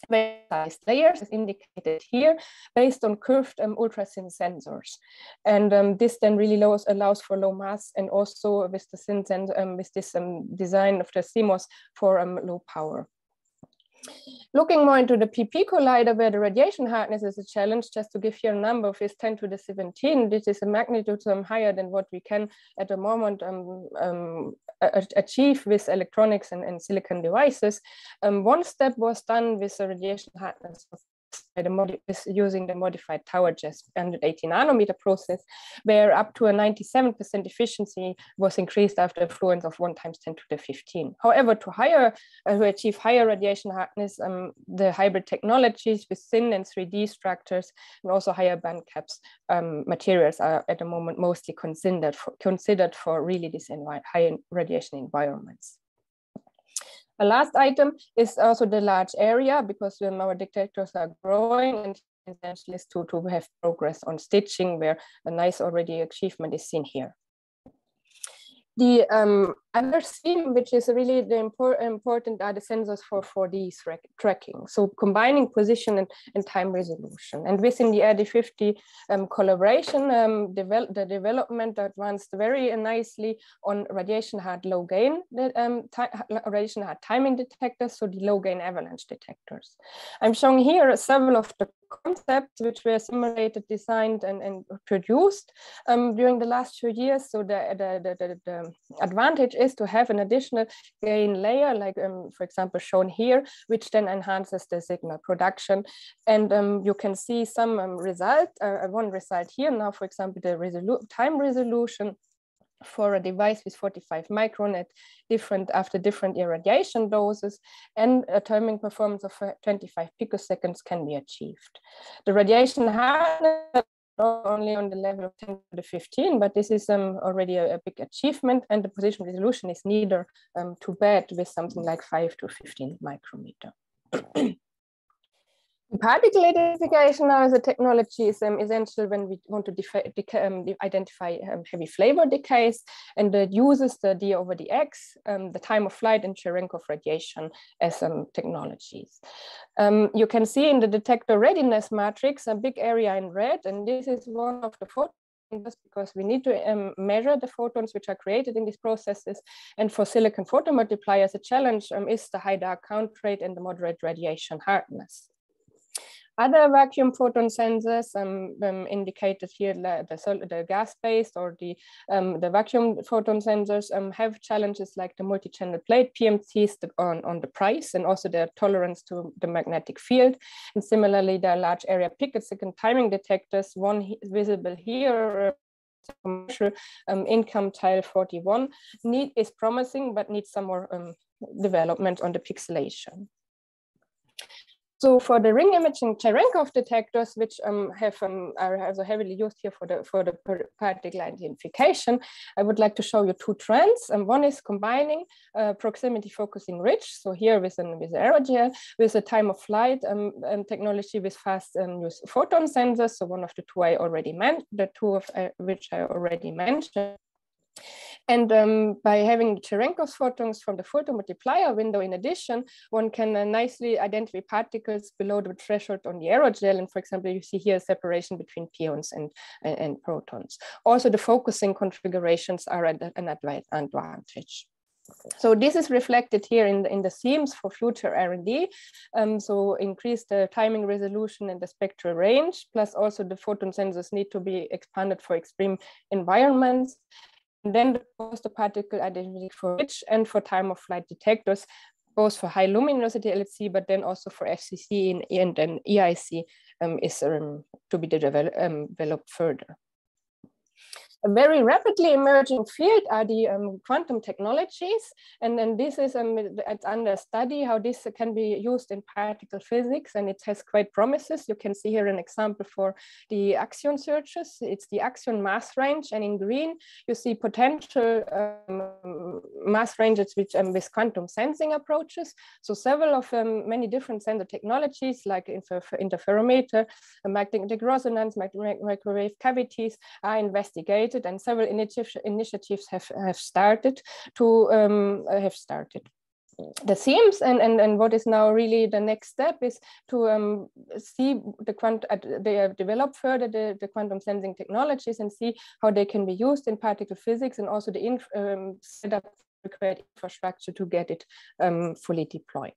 sized layers as indicated here, based on curved ultra-thin sensors. And this then really allows for low mass, and also with the thin with this design of the CMOS for low power. Looking more into the PP collider, where the radiation hardness is a challenge, just to give you a number of is 10 to the 17. This is a magnitude higher than what we can at the moment achieve with electronics and silicon devices. One step was done with a radiation hardness of using the modified Tower Jes 180 nanometer process, where up to a 97% efficiency was increased after a fluence of 1 × 10⁻15. However, to achieve higher radiation hardness, the hybrid technologies with thin and 3D structures and also higher band caps materials are at the moment mostly considered for really these high radiation environments. The last item is also the large area, because our detectors are growing, and essentially is to have progress on stitching, where a nice already achievement is seen here. The other theme, which is really the important, are the sensors for 4D tracking. So combining position and time resolution. And within the RD50 collaboration, the development advanced very nicely on radiation hard low gain, radiation hard timing detectors, so the low gain avalanche detectors. I'm showing here several of the concepts which were simulated, designed, and produced during the last few years. So the advantage is to have an additional gain layer, like for example shown here, which then enhances the signal production. And you can see some one result here now, for example, the time resolution for a device with 45 micron at after different irradiation doses, and a timing performance of 25 picoseconds can be achieved. The radiation hardness not only on the level of 10⁻15, but this is already a big achievement, and the position resolution is neither too bad, with something like 5 to 15 micrometer. Particle identification now as a technology is essential when we want to identify heavy flavor decays, and it uses the d/x, the time of flight, and Cherenkov radiation as technologies. You can see in the detector readiness matrix a big area in red, and this is one of the photons, because we need to measure the photons which are created in these processes. And for silicon photomultipliers, the challenge is the high dark count rate and the moderate radiation hardness. Other vacuum photon sensors indicated here, the gas-based or the vacuum photon sensors have challenges like the multi-channel plate PMCs on the price, and also their tolerance to the magnetic field. And similarly, there are large area picosecond timing detectors, one visible here, commercial income tile 41, is promising, but needs some more development on the pixelation. So for the ring imaging Cherenkov detectors, which are also heavily used here for the particle identification, I would like to show you two trends. One is combining proximity focusing rich, so here with aerogel, with a time of flight technology with fast use photon sensors. So one of the two I already which I already mentioned. And by having Cherenkov photons from the photomultiplier window, in addition, one can nicely identify particles below the threshold on the aerogel. And for example, you see here a separation between pions and protons. Also, the focusing configurations are an advantage. So this is reflected here in the themes for future R&D. So increase the timing resolution and the spectral range, plus also the photon sensors need to be expanded for extreme environments. And then the particle identity for rich and for time of flight detectors, both for high luminosity LHC, but then also for FCC and then EIC is to be developed further. A very rapidly emerging field are the quantum technologies, and then this is it's under study how this can be used in particle physics, and it has quite promises. You can see here an example for the axion searches. It's the axion mass range, and in green you see potential mass ranges with quantum sensing approaches. So several of many different sensor technologies like interferometer, magnetic resonance, microwave cavities are investigated, and several initiatives have started. The themes and what is now really the next step is to see they have developed further the quantum sensing technologies and see how they can be used in particle physics, and also the setup required infrastructure to get it fully deployed.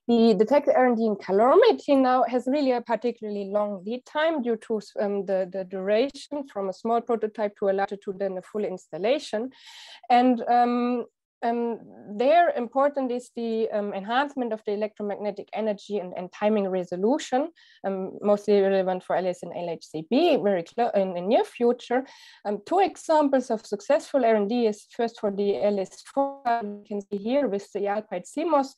The detector R&D in calorimetry now has really a particularly long lead time due to the duration from a small prototype to a larger to then a full installation. And There important is the enhancement of the electromagnetic energy and timing resolution, mostly relevant for LS and LHCb very in the near future. Two examples of successful R&D is first for the LS4, you can see here with the Alpide CMOS,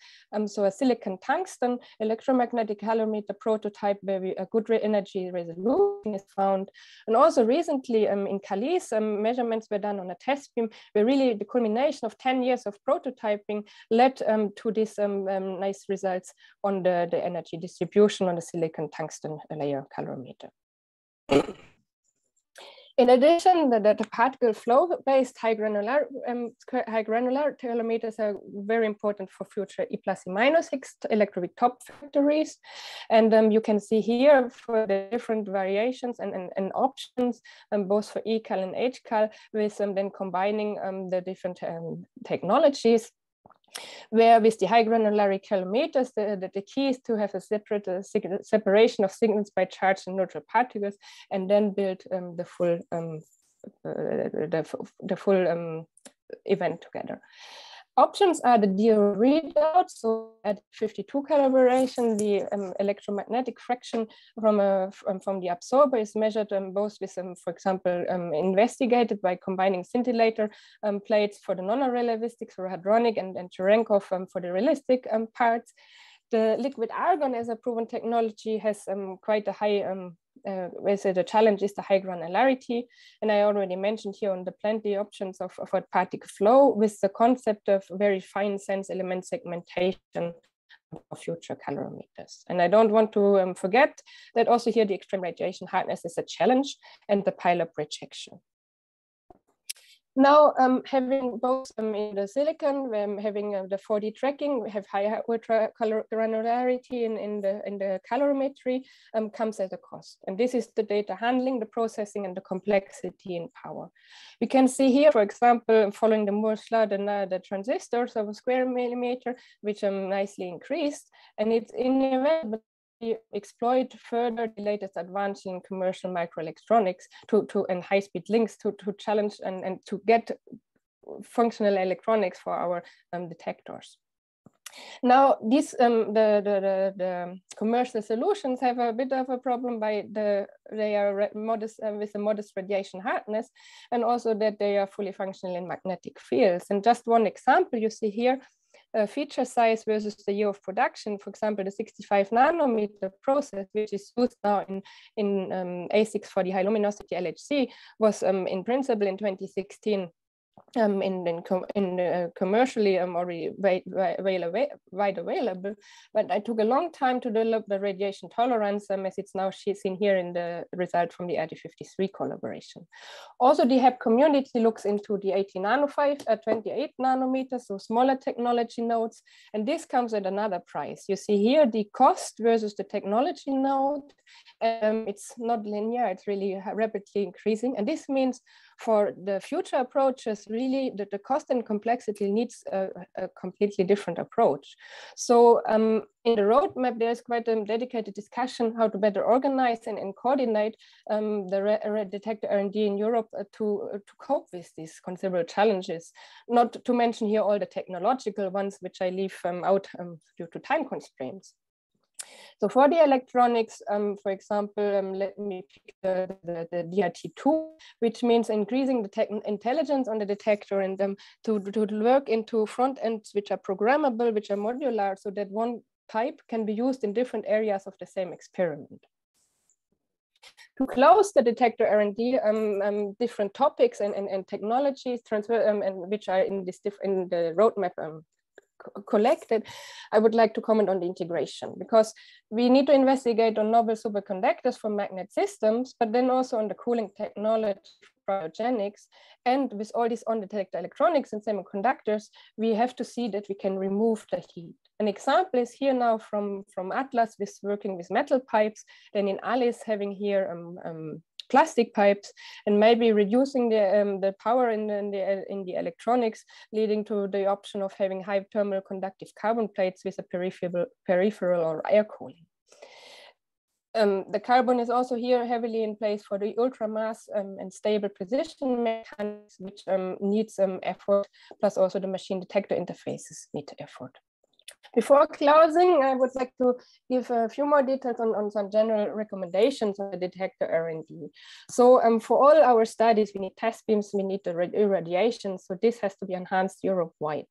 so a silicon tungsten electromagnetic calorimeter prototype where a good energy resolution is found. And also recently in Calais, measurements were done on a test beam where really the culmination of 10 years of prototyping led to these nice results on the energy distribution on the silicon tungsten layer calorimeter. In addition, the particle flow-based high granular calorimeters are very important for future E+ E- Higgs electroweak top factories. And you can see here for the different variations and options, both for ECAL and HCAL, with then combining the different technologies. Where with the high granularity calorimeters, the key is to have a separate separation of signals by charged and neutral particles, and then build the full event together. Options are the DO readout, so at 52 calibration, the electromagnetic fraction from the absorber is measured both with, for example, investigated by combining scintillator plates for the non-relativistic, so hadronic, and Cherenkov for the realistic parts. The liquid argon as a proven technology has quite a high, the challenge is the high granularity. And I already mentioned here on the plenty options of particle flow with the concept of very fine sense element segmentation of future calorimeters. And I don't want to forget that also here the extreme radiation hardness is a challenge and the pileup rejection. Now, having both in the silicon, having the 4D tracking, we have higher ultra granularity in the calorimetry, comes at a cost. And this is the data handling, the processing, and the complexity in power. We can see here, for example, following the Moore's law, the transistors of a square millimeter, which are nicely increased, and it's inevitable exploit further the latest advance in commercial microelectronics and high-speed links to challenge and to get functional electronics for our detectors. Now, these the commercial solutions have a bit of a problem by they are modest with a modest radiation hardness, and also that they are fully functional in magnetic fields. And just one example you see here. Feature size versus the year of production, for example, the 65 nanometer process, which is used now in ASICs for the high luminosity LHC, was in principle in 2016 commercially already wide available, but it took a long time to develop the radiation tolerance, as it's now seen here in the result from the RD53 collaboration. Also, the HEP community looks into the 28 nanometers, so smaller technology nodes, and this comes at another price. You see here the cost versus the technology node. It's not linear, it's really rapidly increasing, and this means for the future approaches, really the cost and complexity needs a completely different approach. So in the roadmap, there's quite a dedicated discussion how to better organize and coordinate the detector R&D in Europe to cope with these considerable challenges, not to mention here all the technological ones, which I leave out due to time constraints. So for the electronics, for example, let me pick the DRT2, which means increasing the intelligence on the detector and to work into front ends which are programmable, which are modular, so that one type can be used in different areas of the same experiment. To close the detector R&D, different topics and technologies transfer and which are in the roadmap collected, I would like to comment on the integration, because we need to investigate on novel superconductors for magnet systems, but then also on the cooling technology for cryogenics. And with all these on-detector electronics and semiconductors, we have to see that we can remove the heat. An example is here now from Atlas with working with metal pipes, then in Alice having here plastic pipes, and maybe reducing the power in the electronics, leading to the option of having high thermal conductive carbon plates with a peripheral or air cooling. The carbon is also here heavily in place for the ultramass and stable precision mechanics, which needs effort, plus also the machine detector interfaces need effort. Before closing, I would like to give a few more details on some general recommendations on the detector R&D. So for all our studies, we need test beams, we need the irradiation. So this has to be enhanced Europe-wide.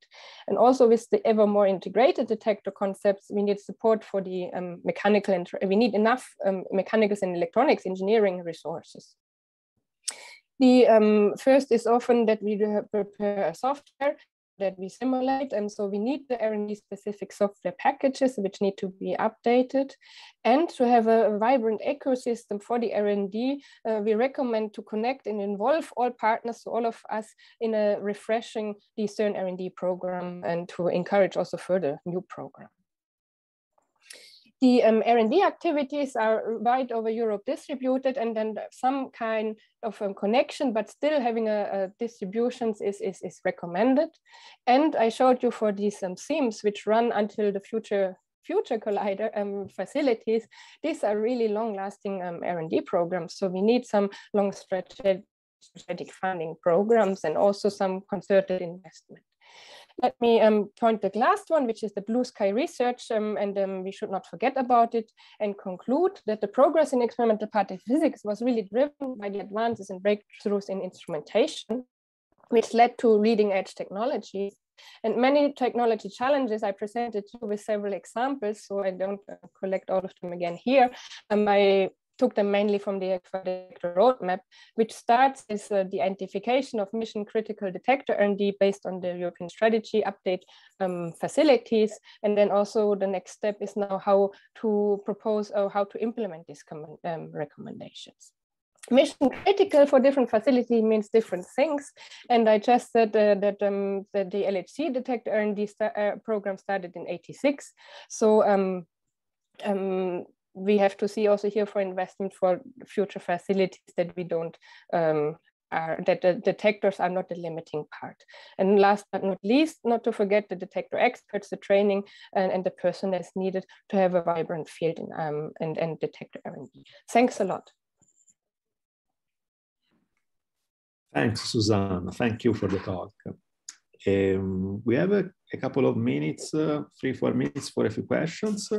And also with the ever more integrated detector concepts, we need support for the mechanical, and we need enough mechanicals and electronics engineering resources. The first is often that we prepare a software that we simulate, and so we need the R&D specific software packages which need to be updated. And to have a vibrant ecosystem for the R&D, we recommend to connect and involve all partners, so all of us, in a refreshing the CERN R&D program, and to encourage also further new programs. The R&D activities are wide over Europe distributed, and then some kind of connection, but still having a distributions is recommended. And I showed you for these themes which run until the future collider facilities. These are really long-lasting R&D programs, so we need some long strategic funding programs and also some concerted investment. Let me point the last one, which is the blue sky research, and we should not forget about it, and conclude that the progress in experimental particle physics was really driven by the advances and breakthroughs in instrumentation, which led to leading edge technologies. And many technology challenges I presented you with several examples, so I don't collect all of them again here. I took them mainly from the detector roadmap, which starts with the identification of mission critical detector R&D based on the European strategy update facilities. And then also the next step is now how to propose or how to implement these recommendations. Mission critical for different facilities means different things. And I just said that the LHC detector R&D program started in '86. So we have to see also here for investment for future facilities that we don't, that the detectors are not the limiting part. And last but not least, not to forget the detector experts, the training and the person that's needed to have a vibrant field in, and detector R&D. Thanks a lot. Thanks, Susanne. Thank you for the talk. We have a couple of minutes, 3-4 minutes for a few questions.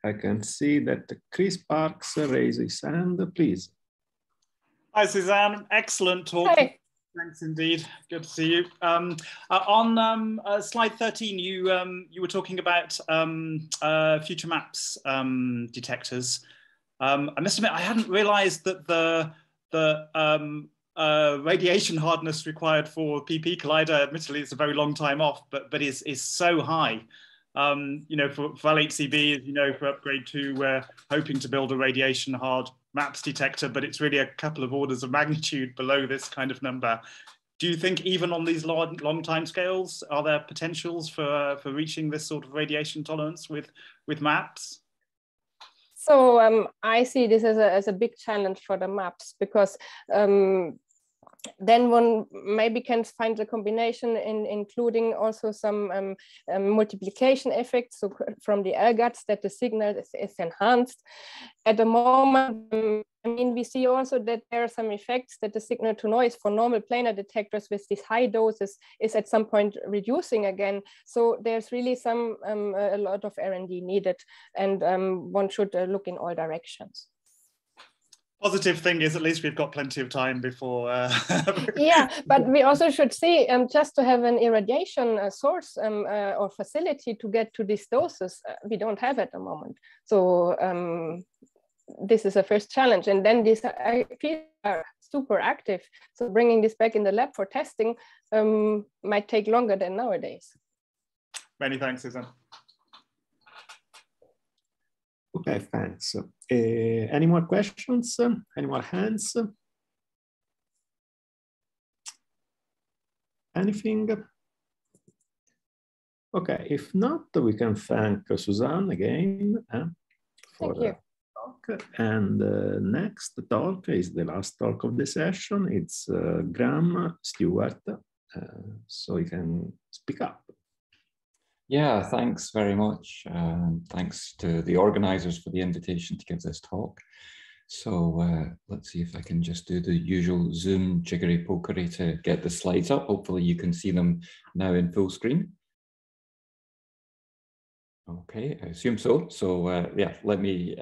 I can see that Chris Parks raised his hand, please. Hi, Susanne. Excellent talk. Hi. Thanks indeed. Good to see you. On slide 13, you were talking about future maps detectors. I must admit, I hadn't realized that the radiation hardness required for PP collider, admittedly, it's a very long time off, but is so high. You know, for LHCb, as you know, for upgrade 2, we're hoping to build a radiation hard maps detector, but it's really a couple of orders of magnitude below this kind of number. Do you think even on these long time scales, are there potentials for reaching this sort of radiation tolerance with maps? So I see this as a big challenge for the maps, because then one maybe can find a combination including also some multiplication effects, so from the LGATs that the signal is enhanced. At the moment, I mean, we see also that there are some effects that the signal to noise for normal planar detectors with these high doses is at some point reducing again. So there's really a lot of R&D needed, and one should look in all directions. Positive thing is at least we've got plenty of time before. Yeah, but we also should see just to have an irradiation source or facility to get to these doses, we don't have at the moment. So this is a first challenge. And then these IPs are super active. So bringing this back in the lab for testing might take longer than nowadays. Many thanks, Susanne. Okay, thanks. Any more questions? Any more hands? Anything? Okay, if not, we can thank Susanne again for the talk. And next talk is the last talk of the session. It's Graeme Stewart, so you can speak up. Yeah, thanks very much. Thanks to the organizers for the invitation to give this talk. So let's see if I can just do the usual Zoom jiggery pokery to get the slides up. Hopefully you can see them now in full screen. Okay, I assume so. So yeah, let me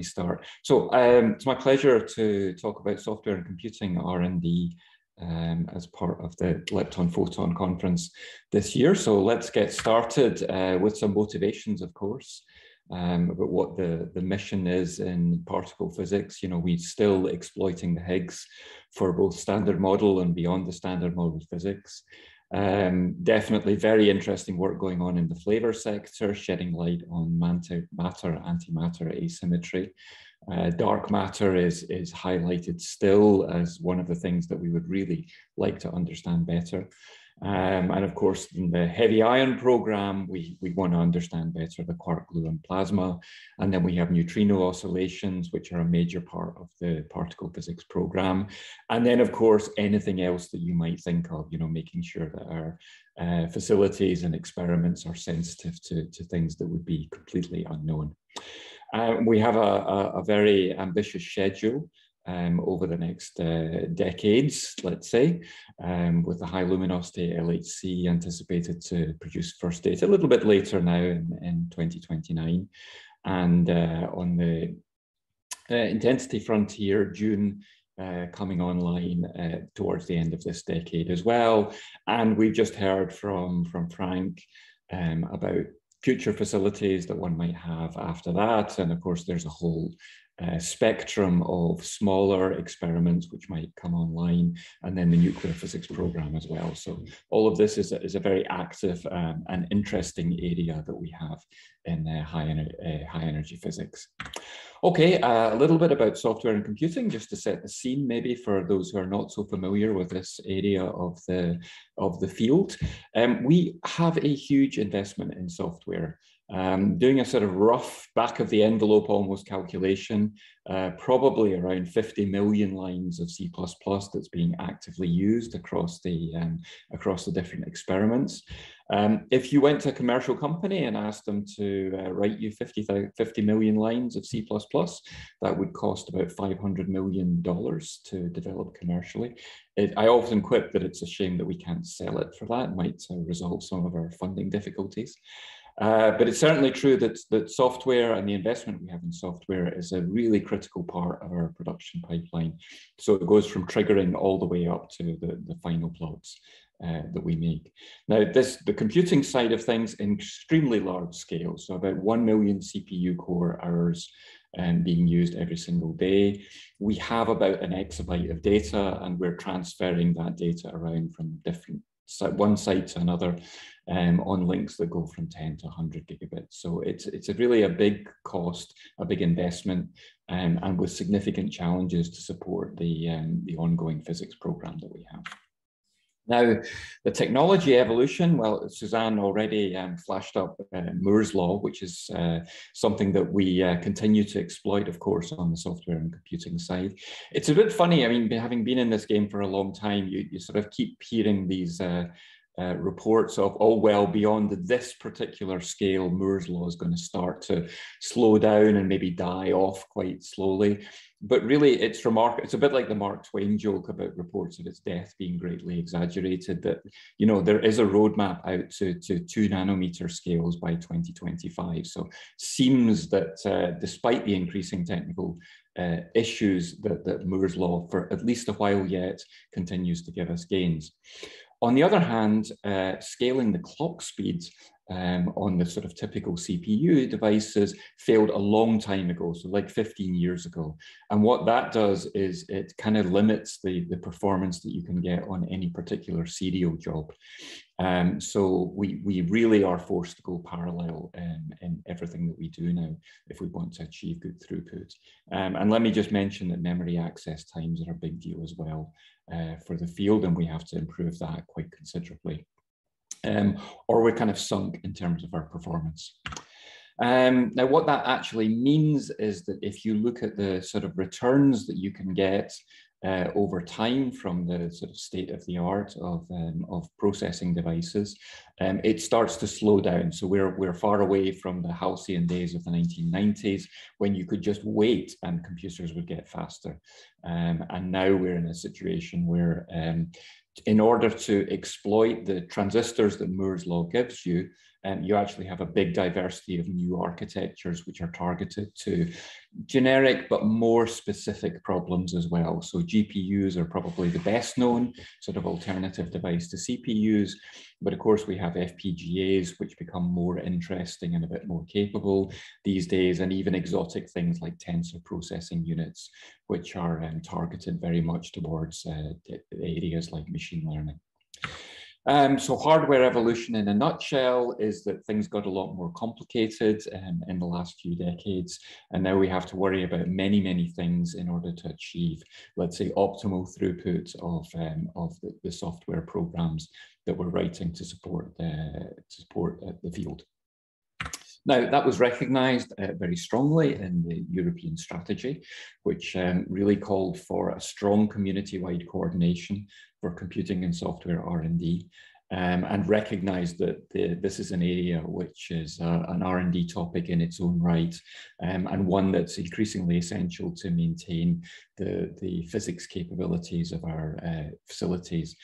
start. So it's my pleasure to talk about software and computing R&D as part of the Lepton Photon conference this year. So let's get started with some motivations, of course, about what the mission is in particle physics. You know, we're still exploiting the Higgs for both standard model and beyond the standard model physics. Definitely very interesting work going on in the flavor sector, shedding light on matter, antimatter asymmetry. Dark matter is highlighted still as one of the things that we would really like to understand better. And of course, in the heavy ion program, we want to understand better the quark, gluon, plasma. And then we have neutrino oscillations, which are a major part of the particle physics program. And then, of course, anything else that you might think of, you know, making sure that our facilities and experiments are sensitive to things that would be completely unknown. We have a very ambitious schedule over the next decades, let's say, with the high luminosity LHC anticipated to produce first data a little bit later now in 2029. And on the intensity frontier, June coming online towards the end of this decade as well. And we've just heard from Frank about future facilities that one might have after that. And of course, there's a whole spectrum of smaller experiments which might come online, and then the nuclear physics program as well. So all of this is a very active and interesting area that we have in high energy physics. Okay, a little bit about software and computing, just to set the scene maybe for those who are not so familiar with this area of the field. We have a huge investment in software. Doing a sort of rough back of the envelope almost calculation, probably around 50 million lines of C++ that's being actively used across the different experiments. If you went to a commercial company and asked them to write you 50 million lines of C++, that would cost about $500 million to develop commercially. I often quip that it's a shame that we can't sell it for that. It might resolve some of our funding difficulties. But it's certainly true that software and the investment we have in software is a really critical part of our production pipeline. So it goes from triggering all the way up to the final plots that we make. Now, the computing side of things, extremely large scale. So about 1 million CPU core hours being used every single day. We have about an exabyte of data, and we're transferring that data around from one site to another on links that go from 10 to 100 gigabits. So it's really a big cost, a big investment, and with significant challenges to support the ongoing physics program that we have. Now, the technology evolution, well, Susanne already flashed up Moore's Law, which is something that we continue to exploit, of course, on the software and computing side. It's a bit funny, I mean, having been in this game for a long time, you sort of keep hearing these reports of, oh, well, beyond this particular scale, Moore's Law is going to start to slow down and maybe die off quite slowly. But really, it's remarkable. It's a bit like the Mark Twain joke about reports of its death being greatly exaggerated, that, you know, there is a roadmap out to 2 nanometer scales by 2025. So seems that despite the increasing technical issues, that Moore's Law, for at least a while yet, continues to give us gains. On the other hand, scaling the clock speeds on the sort of typical CPU devices failed a long time ago, so like 15 years ago. And what that does is it kind of limits the performance that you can get on any particular serial job. So we really are forced to go parallel in everything that we do now if we want to achieve good throughput. And let me just mention that memory access times are a big deal as well for the field, and we have to improve that quite considerably. Or we're kind of sunk in terms of our performance. Now, what that actually means is that if you look at the sort of returns that you can get over time from the sort of state of the art of processing devices, it starts to slow down. So we're far away from the halcyon days of the 1990s when you could just wait and computers would get faster. And now we're in a situation where in order to exploit the transistors that Moore's law gives you, you actually have a big diversity of new architectures which are targeted to generic but more specific problems as well. So GPUs are probably the best known sort of alternative device to CPUs, but of course we have FPGAs which become more interesting and a bit more capable these days, and even exotic things like tensor processing units, which are targeted very much towards areas like machine learning. So hardware evolution in a nutshell is that things got a lot more complicated in the last few decades, and now we have to worry about many things in order to achieve, let's say, optimal throughput of the software programs that we're writing to support the field. Now, that was recognised very strongly in the European strategy, which really called for a strong community-wide coordination for computing and software R&D, and recognised that this is an area which is an R&D topic in its own right, and one that's increasingly essential to maintain the physics capabilities of our facilities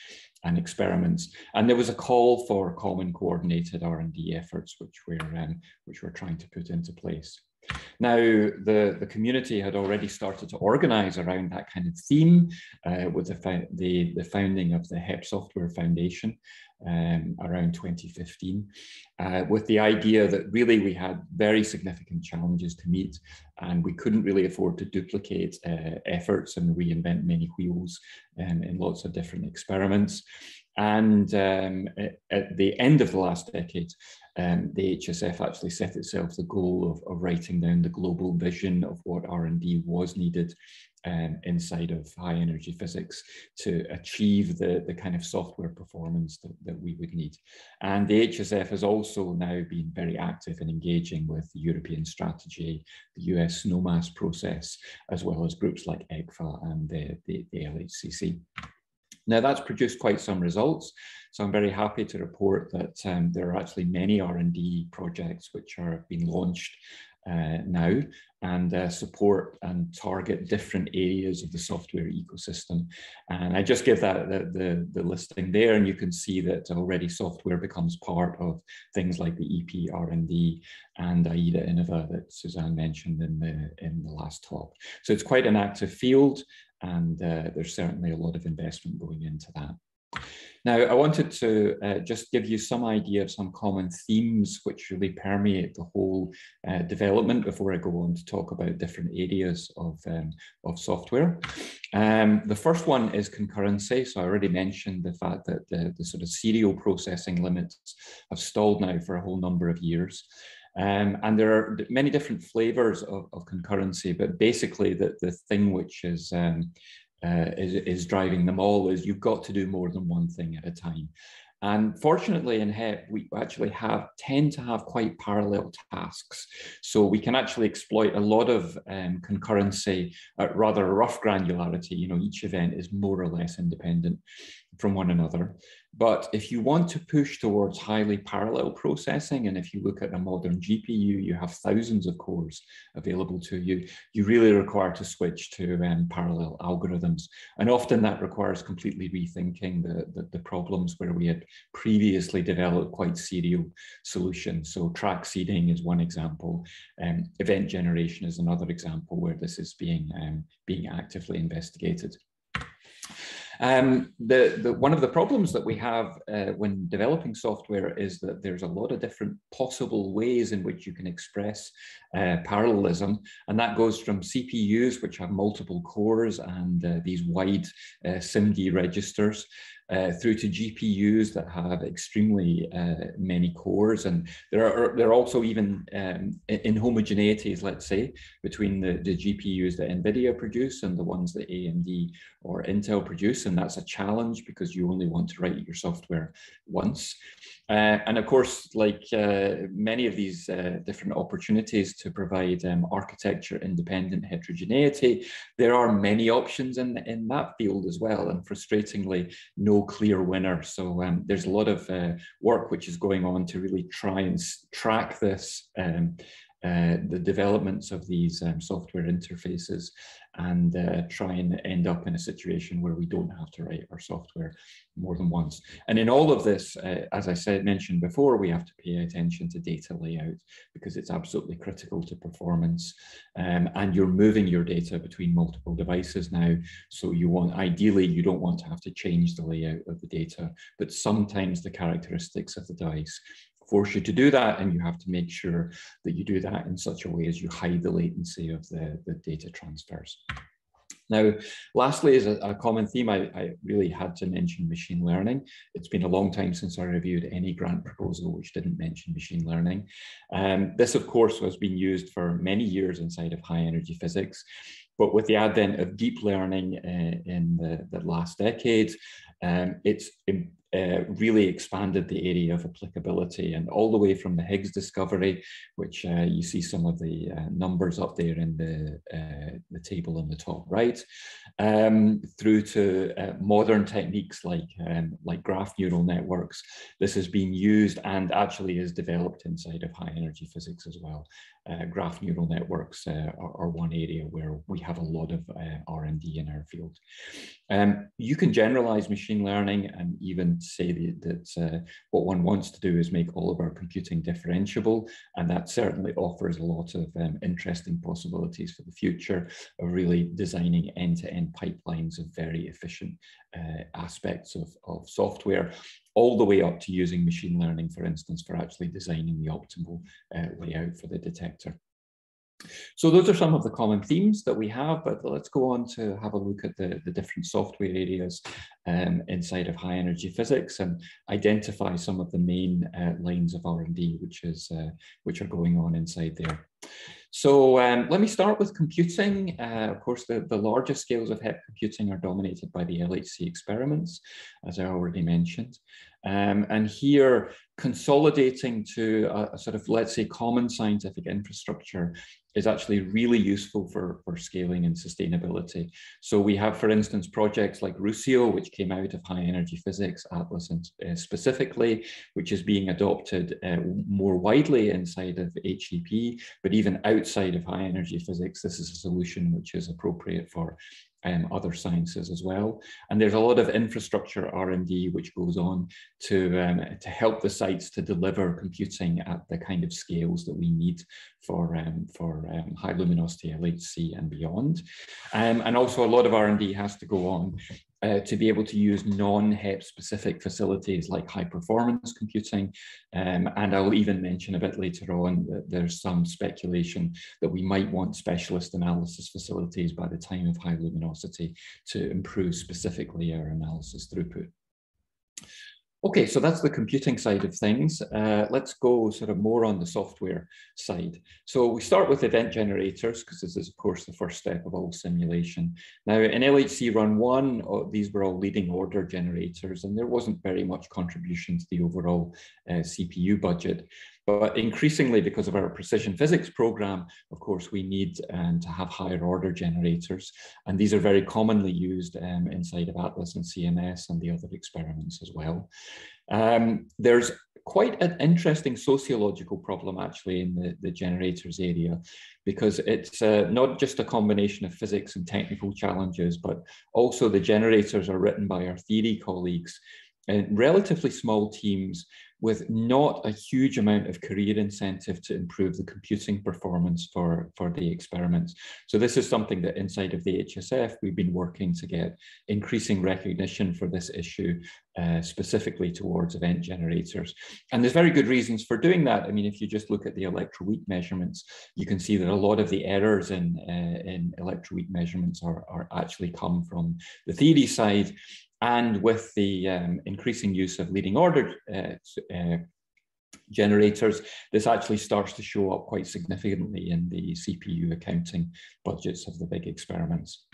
and experiments. And there was a call for common coordinated R&D efforts, which we're trying to put into place. Now, the community had already started to organize around that kind of theme with the founding of the HEP Software Foundation around 2015, with the idea that really we had very significant challenges to meet, and we couldn't really afford to duplicate efforts and reinvent many wheels in lots of different experiments. And at the end of the last decade, the HSF actually set itself the goal of writing down the global vision of what R&D was needed inside of high energy physics to achieve the kind of software performance that we would need. And the HSF has also now been very active in engaging with the European strategy, the US SNOMAS process, as well as groups like EGFA and the LHCC. Now, that's produced quite some results. So I'm very happy to report that there are actually many R&D projects which are being launched now and support and target different areas of the software ecosystem. And I just give that the listing there, and you can see that already software becomes part of things like the EP R&D and AIDA Innova that Susanne mentioned in the last talk. So it's quite an active field, and there's certainly a lot of investment going into that. Now, I wanted to just give you some idea of some common themes which really permeate the whole development before I go on to talk about different areas of software. The first one is concurrency. So I already mentioned the fact that the sort of serial processing limits have stalled now for a whole number of years. And there are many different flavors of concurrency, but basically the thing which is driving them all is you've got to do more than one thing at a time. And fortunately in HEP, we actually tend to have quite parallel tasks. So we can actually exploit a lot of concurrency at rather rough granularity. You know, each event is more or less independent from one another. But if you want to push towards highly parallel processing, and if you look at a modern GPU, you have thousands of cores available to you, you really require to switch to parallel algorithms. And often that requires completely rethinking the problems where we had previously developed quite serial solutions. So track seeding is one example. Event generation is another example where this is being actively investigated. One of the problems that we have when developing software is that there's a lot of different possible ways in which you can express parallelism, and that goes from CPUs, which have multiple cores and these wide SIMD registers, through to GPUs that have extremely many cores. And there are also even inhomogeneities, let's say, between the GPUs that NVIDIA produce and the ones that AMD or Intel produce. And that's a challenge because you only want to write your software once. And of course, like many of these different opportunities to provide architecture-independent heterogeneity, there are many options in that field as well, and frustratingly, no clear winner. So there's a lot of work which is going on to really try and track this, the developments of these software interfaces, and try and end up in a situation where we don't have to write our software more than once. And in all of this, as I mentioned before, we have to pay attention to data layout because it's absolutely critical to performance. And you're moving your data between multiple devices now. So ideally, you don't want to have to change the layout of the data, but sometimes the characteristics of the device force you to do that, and you have to make sure that you do that in such a way as you hide the latency of the data transfers. Now, lastly, as a common theme, I really had to mention machine learning. It's been a long time since I reviewed any grant proposal which didn't mention machine learning. This, of course, has been used for many years inside of high energy physics. But with the advent of deep learning in the last decade, it's really expanded the area of applicability, and all the way from the Higgs discovery, which you see some of the numbers up there in the table on the top right, through to modern techniques like graph neural networks. This has been used and actually is developed inside of high energy physics as well. Graph neural networks are one area where we have a lot of R&D in our field. You can generalize machine learning and even say that what one wants to do is make all of our computing differentiable, and that certainly offers a lot of interesting possibilities for the future of really designing end-to-end pipelines of very efficient aspects of software, all the way up to using machine learning, for instance, for actually designing the optimal layout for the detector. So those are some of the common themes that we have, but let's go on to have a look at the different software areas inside of high energy physics and identify some of the main lines of R&D which are going on inside there. So let me start with computing. Of course, the largest scales of HEP computing are dominated by the LHC experiments, as I already mentioned. And here, consolidating to a sort of, let's say, common scientific infrastructure is actually really useful for scaling and sustainability. So we have, for instance, projects like Rusio, which came out of high energy physics, Atlas specifically, which is being adopted more widely inside of HEP, but even outside of high energy physics, this is a solution which is appropriate for other sciences as well. And there's a lot of infrastructure R&D which goes on to help the sites to deliver computing at the kind of scales that we need for high luminosity LHC and beyond. And also a lot of R&D has to go on to be able to use non-HEP specific facilities like high performance computing. And I'll even mention a bit later on that there's some speculation that we might want specialist analysis facilities by the time of high luminosity to improve specifically our analysis throughput. Okay, so that's the computing side of things. Let's go sort of more on the software side. So we start with event generators, because this is, of course, the first step of all simulation. Now, in LHC Run 1, these were all leading order generators, and there wasn't very much contribution to the overall CPU budget. But increasingly, because of our precision physics program, of course, we need to have higher order generators. And these are very commonly used inside of Atlas and CMS and the other experiments as well. There's quite an interesting sociological problem actually in the generators area, because it's not just a combination of physics and technical challenges, but also the generators are written by our theory colleagues in relatively small teams with not a huge amount of career incentive to improve the computing performance for the experiments. So this is something that inside of the HSF, we've been working to get increasing recognition for this issue specifically towards event generators. And there's very good reasons for doing that. I mean, if you just look at the electroweak measurements, you can see that a lot of the errors in electroweak measurements are actually come from the theory side. And with the increasing use of leading order generators, this actually starts to show up quite significantly in the CPU accounting budgets of the big experiments.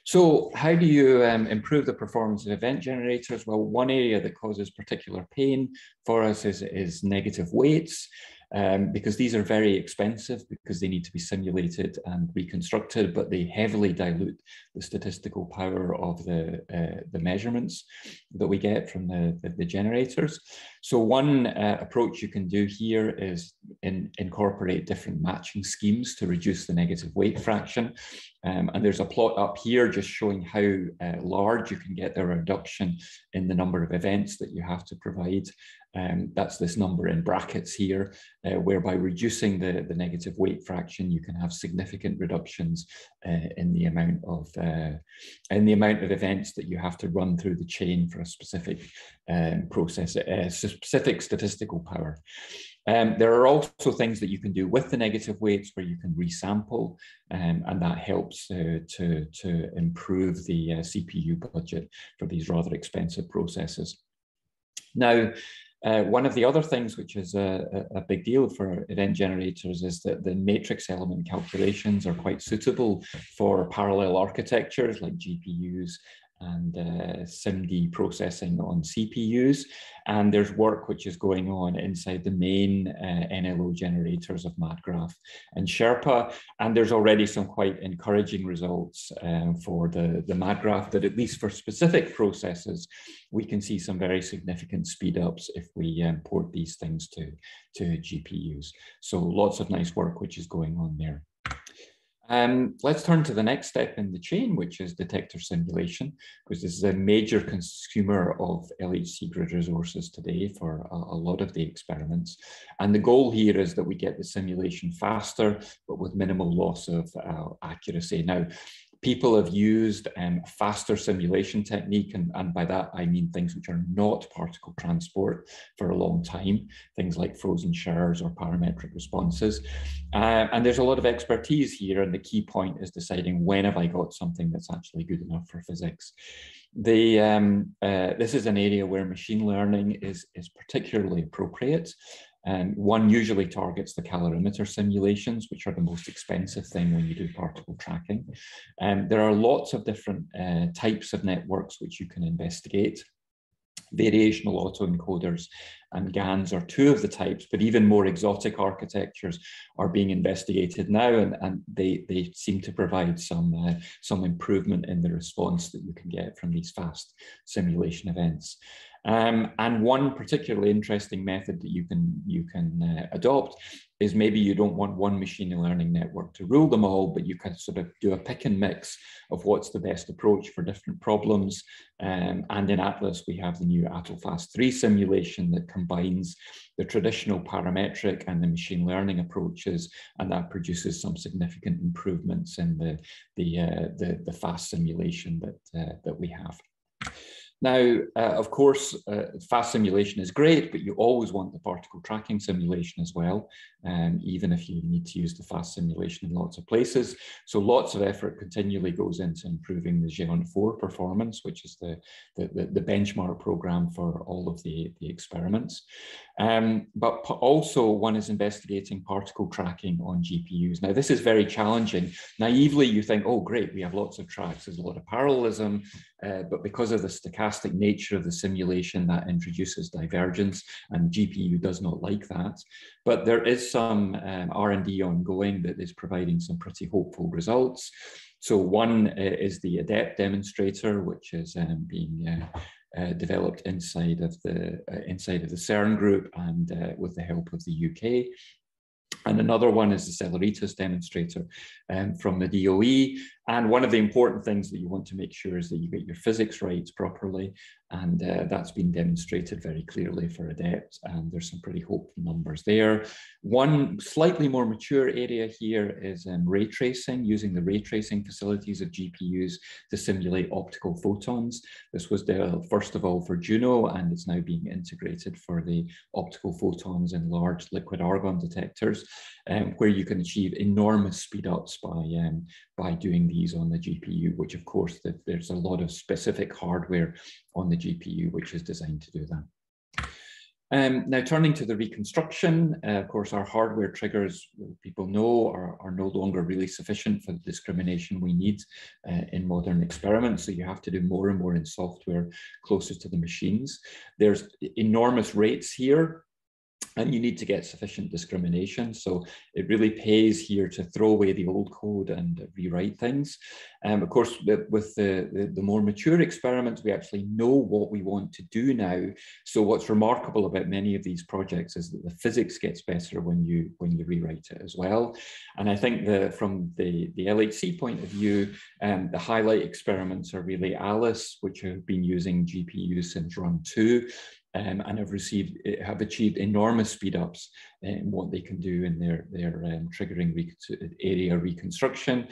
So how do you improve the performance of event generators? Well, one area that causes particular pain for us is negative weights, because these are very expensive because they need to be simulated and reconstructed, but they heavily dilute the statistical power of the measurements that we get from the generators. So one approach you can do here is incorporate different matching schemes to reduce the negative weight fraction. And there's a plot up here just showing how large you can get the reduction in the number of events that you have to provide. That's this number in brackets here, whereby reducing the negative weight fraction, you can have significant reductions in the amount of events that you have to run through the chain for a specific process, specific statistical power. There are also things that you can do with the negative weights where you can resample, and that helps to improve the CPU budget for these rather expensive processes. Now, one of the other things which is a big deal for event generators is that the matrix element calculations are quite suitable for parallel architectures like GPUs and SIMD processing on CPUs. And there's work which is going on inside the main NLO generators of MadGraph and Sherpa. And there's already some quite encouraging results for the MadGraph, that at least for specific processes, we can see some very significant speed ups if we port these things to GPUs. So lots of nice work which is going on there. Let's turn to the next step in the chain, which is detector simulation, because this is a major consumer of LHC grid resources today for a lot of the experiments. And the goal here is that we get the simulation faster, but with minimal loss of accuracy. Now, people have used faster simulation technique, and by that I mean things which are not particle transport for a long time, things like frozen showers or parametric responses. And there's a lot of expertise here, and the key point is deciding when have I got something that's actually good enough for physics. This is an area where machine learning is particularly appropriate. One usually targets the calorimeter simulations, which are the most expensive thing when you do particle tracking. There are lots of different types of networks which you can investigate. Variational autoencoders and GANs are two of the types, but even more exotic architectures are being investigated now, and they seem to provide some improvement in the response that you can get from these fast simulation events. And one particularly interesting method that you can adopt is maybe you don't want one machine learning network to rule them all, but you can sort of do a pick and mix of what's the best approach for different problems. And in Atlas, we have the new ATLFAST-3 simulation that combines the traditional parametric and the machine learning approaches, and that produces some significant improvements in the fast simulation that we have. Now, of course, fast simulation is great, but you always want the particle tracking simulation as well, even if you need to use the fast simulation in lots of places. So lots of effort continually goes into improving the Géant 4 performance, which is the benchmark program for all of the experiments. But also one is investigating particle tracking on GPUs. Now, this is very challenging. Naively, you think, oh, great, we have lots of tracks, there's a lot of parallelism, but because of the stochastic nature of the simulation, that introduces divergence, and GPU does not like that. But there is some R&D ongoing that is providing some pretty hopeful results. So one is the ADEPT demonstrator, which is being developed inside of the CERN group and with the help of the UK. And another one is the Accelerators demonstrator from the DOE. And one of the important things that you want to make sure is that you get your physics right properly. And that's been demonstrated very clearly for ADEPT, and there's some pretty hopeful numbers there. One slightly more mature area here is ray tracing, using the ray tracing facilities of GPUs to simulate optical photons. This was developed first of all for Juno, and it's now being integrated for the optical photons in large liquid argon detectors, where you can achieve enormous speed ups by doing these on the GPU, which of course there's a lot of specific hardware on the GPU which is designed to do that. Now turning to the reconstruction, of course our hardware triggers, people know, are no longer really sufficient for the discrimination we need in modern experiments, so you have to do more and more in software closer to the machines. There's enormous rates here, and you need to get sufficient discrimination. So it really pays here to throw away the old code and rewrite things. Of course, with the more mature experiments, we actually know what we want to do now. So what's remarkable about many of these projects is that the physics gets better when you rewrite it as well. And I think from the LHC point of view, the highlight experiments are really Alice, which have been using GPUs since run 2. And have achieved enormous speed ups in what they can do in their triggering area reconstruction,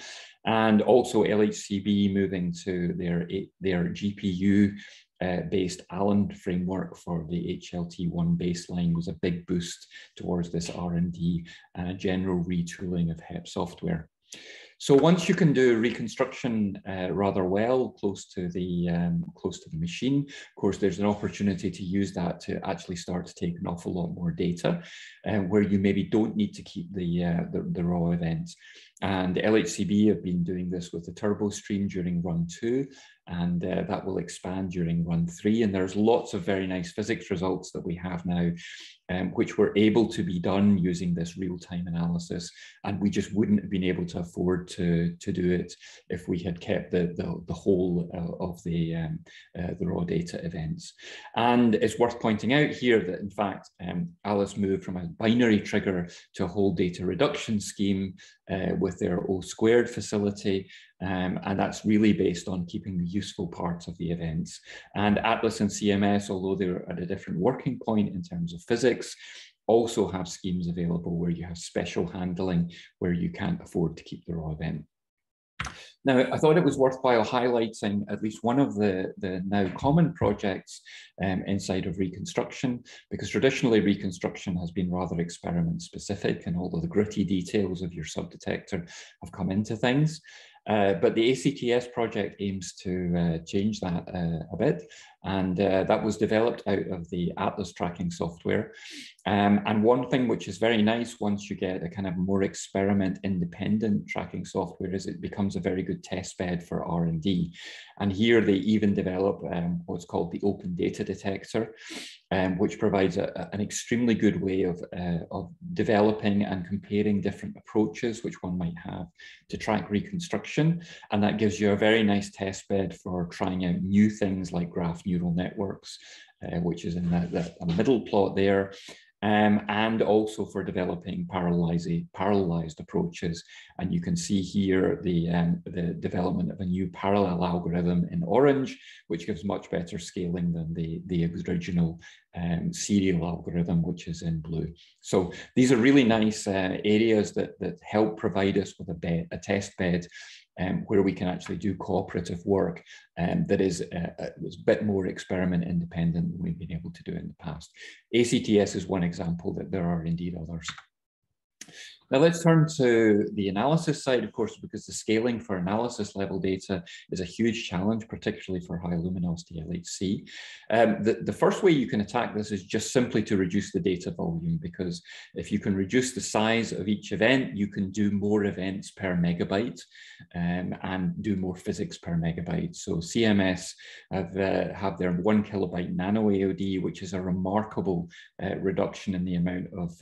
and also LHCb moving to their GPU based Allen framework for the HLT1 baseline was a big boost towards this R&D and a general retooling of HEP software. So once you can do reconstruction rather well, close to the machine, of course, there's an opportunity to use that to actually start to take an awful lot more data, where you maybe don't need to keep the raw events. And LHCb have been doing this with the turbo stream during run 2, and that will expand during run 3. And there's lots of very nice physics results that we have now, which were able to be done using this real-time analysis. And we just wouldn't have been able to afford to do it if we had kept the whole of the raw data events. And it's worth pointing out here that, in fact, Alice moved from a binary trigger to a whole data reduction scheme with their O² facility. And that's really based on keeping the useful parts of the events. And Atlas and CMS, although they're at a different working point in terms of physics, also have schemes available where you have special handling where you can't afford to keep the raw event. Now, I thought it was worthwhile highlighting at least one of the now common projects inside of reconstruction, because traditionally reconstruction has been rather experiment specific, and all of the gritty details of your subdetector have come into things. But the ACTS project aims to change that a bit, and that was developed out of the Atlas tracking software. And one thing which is very nice once you get a kind of more experiment independent tracking software is it becomes a very good test bed for R&D. And here they even develop what's called the open data detector, which provides an extremely good way of developing and comparing different approaches which one might have to track reconstruction. And that gives you a very nice test bed for trying out new things like graph neural networks, which is in the middle plot there. And also for developing parallelized approaches. And you can see here the development of a new parallel algorithm in orange, which gives much better scaling than the original serial algorithm, which is in blue. So these are really nice areas that help provide us with a test bed where we can actually do cooperative work that is a bit more experiment independent than we've been able to do in the past. ACTS is one example, that there are indeed others. Now let's turn to the analysis side, of course, because the scaling for analysis level data is a huge challenge, particularly for high luminosity LHC. The first way you can attack this is just simply to reduce the data volume, because if you can reduce the size of each event, you can do more events per megabyte and do more physics per megabyte. So CMS have their 1 kilobyte nano AOD, which is a remarkable reduction in the amount of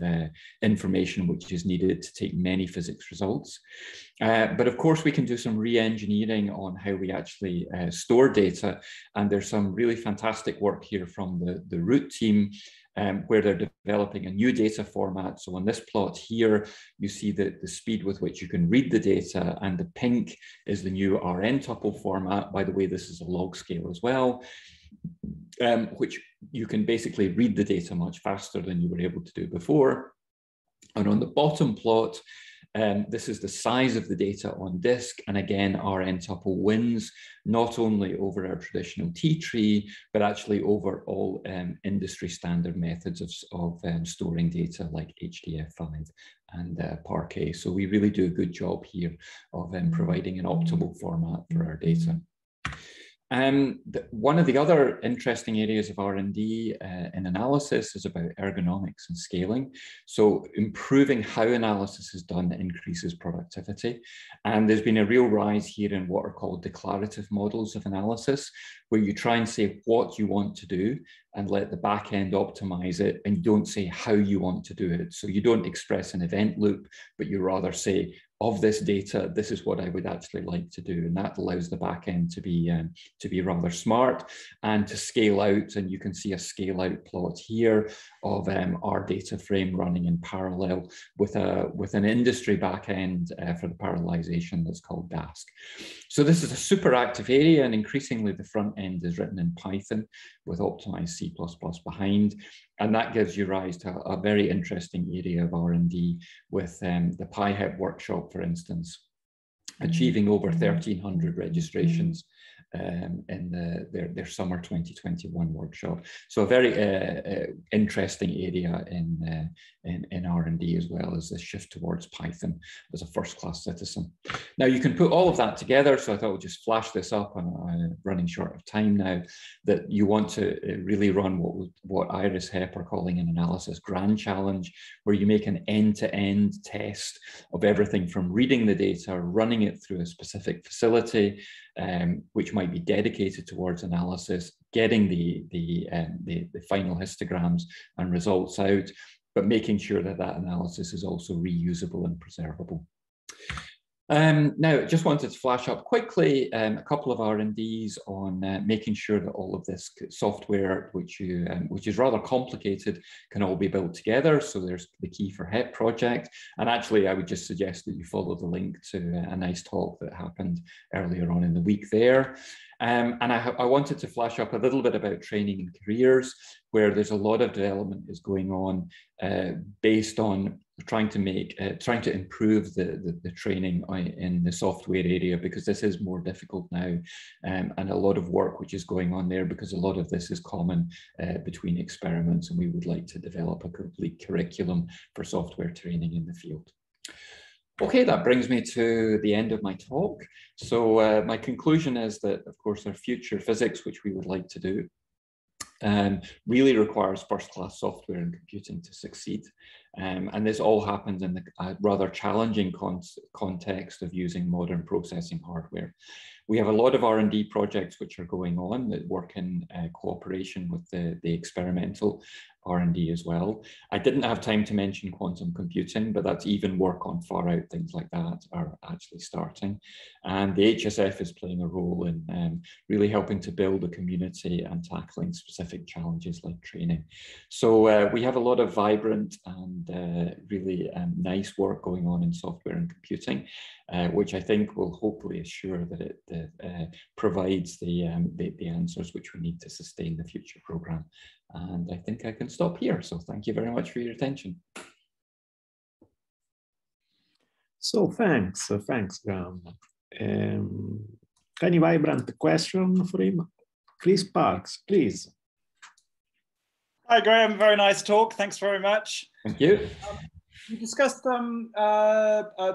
information which is needed to take many physics results. But of course, we can do some re-engineering on how we actually store data. And there's some really fantastic work here from the root team where they're developing a new data format. So on this plot here, you see the speed with which you can read the data, and the pink is the new RN tuple format. By the way, this is a log scale as well. which you can basically read the data much faster than you were able to do before. And on the bottom plot, this is the size of the data on disk. And again, our n-tuple wins, not only over our traditional T-tree, but actually over all industry standard methods of storing data like HDF5 and Parquet. So we really do a good job here of providing an optimal format for our data. One of the other interesting areas of R&D in analysis is about ergonomics and scaling. So improving how analysis is done increases productivity. And there's been a real rise here in what are called declarative models of analysis, where you try and say what you want to do and let the back end optimize it, and you don't say how you want to do it. So you don't express an event loop, but you rather say, of this data, this is what I would actually like to do. And that allows the back end to be rather smart and to scale out. And you can see a scale out plot here of our data frame running in parallel with an industry back end for the parallelization that's called Dask. So this is a super active area, and increasingly the front end is written in Python with optimized C++ behind. And that gives you rise to a very interesting area of R&D with the PyHep workshop, for instance, achieving over 1,300 registrations in their summer 2021 workshop. So a very interesting area in R&D, as well as the shift towards Python as a first-class citizen. Now you can put all of that together, so I thought we'll just flash this up, and I'm running short of time now, that you want to really run what Iris Hep are calling an analysis grand challenge, where you make an end-to-end test of everything from reading the data, running it through a specific facility, which might be dedicated towards analysis, getting the final histograms and results out, but making sure that that analysis is also reusable and preservable. Now, just wanted to flash up quickly a couple of R&Ds on making sure that all of this software, which is rather complicated, can all be built together. So there's the Key for HEP project. And actually, I would just suggest that you follow the link to a nice talk that happened earlier on in the week there. And I wanted to flash up a little bit about training and careers, where there's a lot of development is going on based on trying to improve the training in the software area, because this is more difficult now, and a lot of work which is going on there, because a lot of this is common between experiments, and we would like to develop a complete curriculum for software training in the field. Okay, that brings me to the end of my talk. So my conclusion is that, of course, our future physics, which we would like to do, really requires first-class software and computing to succeed. And this all happens in the rather challenging context of using modern processing hardware. We have a lot of R&D projects which are going on that work in cooperation with the experimental R&D as well. I didn't have time to mention quantum computing, but that's even work on far out things like that are actually starting. And the HSF is playing a role in really helping to build a community and tackling specific challenges like training. So we have a lot of vibrant and really nice work going on in software and computing, which I think will hopefully assure that it provides the answers which we need to sustain the future program. And I think I can stop here. So thank you very much for your attention. So thanks, Graeme. Any vibrant question for him? Chris Parks, please. Hi, Graeme. Very nice talk. Thanks very much. Thank you. You discussed